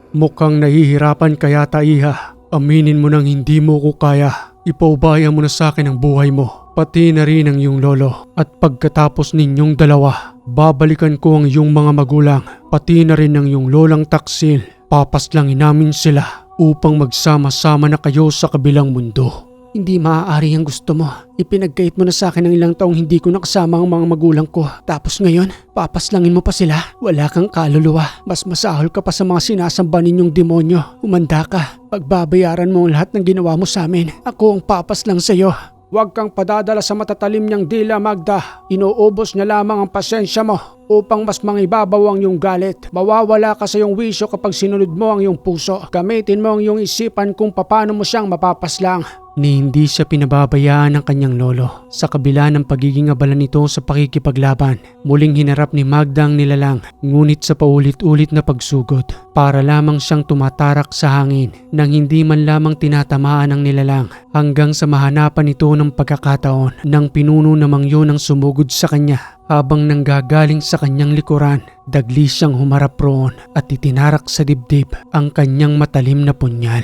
Mukhang nahihirapan ka yata, Iha. Aminin mo nang hindi mo ko kaya. Ipaubaya mo na sa akin ang buhay mo, pati na rin ang iyong lolo. At pagkatapos ninyong dalawa, babalikan ko ang iyong mga magulang, pati na rin ang iyong lolang Taksil. Papaslangin namin sila upang magsama-sama na kayo sa kabilang mundo. Hindi maaari ang gusto mo. Ipinagkait mo na sa akin ng ilang taong hindi ko nakasama ang mga magulang ko. Tapos ngayon, papaslangin mo pa sila. Wala kang kaluluwa. Mas masahol ka pa sa mga sinasamba ninyong demonyo. Humanda ka. Pagbabayaran mo ang lahat ng ginawa mo sa amin. Ako ang papaslang sa'yo. Huwag kang padadala sa matatalim niyang dila, Magda. Inuubos niya lamang ang pasensya mo upang mas mangibabaw ang iyong galit. Mawawala ka sa iyong wisyo kapag sinunod mo ang iyong puso. Gamitin mo ang iyong isipan kung paano mo siyang mapapaslang. Ni hindi siya pinababayaan ng kanyang lolo. Sa kabila ng pagiging abala nito sa pakikipaglaban, muling hinarap ni Magda ang nilalang, ngunit sa paulit-ulit na pagsugod, para lamang siyang tumatarak sa hangin nang hindi man lamang tinatamaan ang nilalang, hanggang sa mahanapan ito ng pagkakataon nang pinuno namang yun ang sumugod sa kanya. Habang nanggagaling sa kanyang likuran, dagli siyang humarap roon at itinarak sa dibdib ang kanyang matalim na punyal.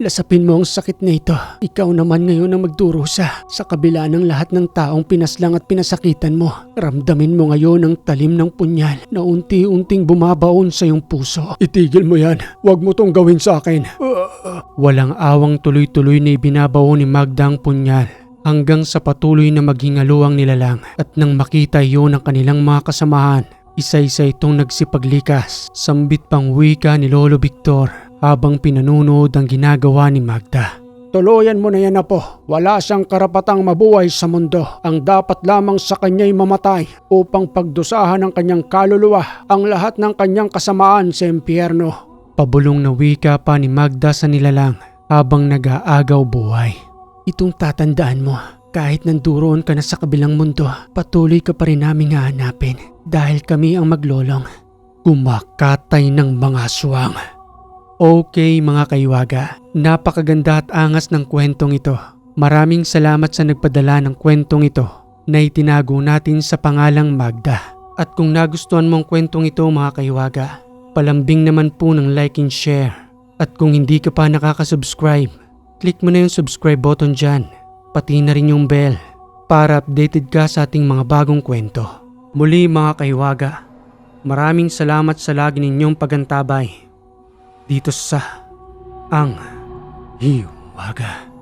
Lasapin mo ang sakit na ito. Ikaw naman ngayon ang magdurusa. Sa kabila ng lahat ng taong pinaslang at pinasakitan mo, ramdamin mo ngayon ang talim ng punyal na unti-unting bumabaon sa iyong puso. Itigil mo yan. Huwag mo tong gawin sa akin. Walang awang tuloy-tuloy na ibinabaon ni Magda ang punyal, hanggang sa patuloy na maghingalo ang nilalang. At nang makita iyon ng kanilang mga kasamahan, isa-isa itong nagsipaglikas. Sambit pang wika ni Lolo Victor habang pinanunood ang ginagawa ni Magda. Tuluyan mo na yan, Apo. Wala siyang karapatang mabuhay sa mundo. Ang dapat lamang sa kanya'y mamatay upang pagdusahan ng kanyang kaluluwa ang lahat ng kanyang kasamaan sa impyerno. Pabulong na wika pa ni Magda sa nilalang habang nag-aagaw buhay. Itong tatandaan mo, kahit nanduroon ka na sa kabilang mundo, patuloy ka pa rin naming hahanapin dahil kami ang maglolong kumakatay ng mga aswang. Okay mga kaiwaga, napakaganda at angas ng kwentong ito. Maraming salamat sa nagpadala ng kwentong ito na itinago natin sa pangalang Magda. At kung nagustuhan mong kwentong ito mga kaiwaga, palambing naman po ng like and share. At kung hindi ka pa nakaka-subscribe, click mo na yung subscribe button dyan, pati na rin yung bell para updated ka sa ating mga bagong kwento. Muli mga kaiwaga, maraming salamat sa lagi ninyong pagantabay dito sa Ang Hiwaga.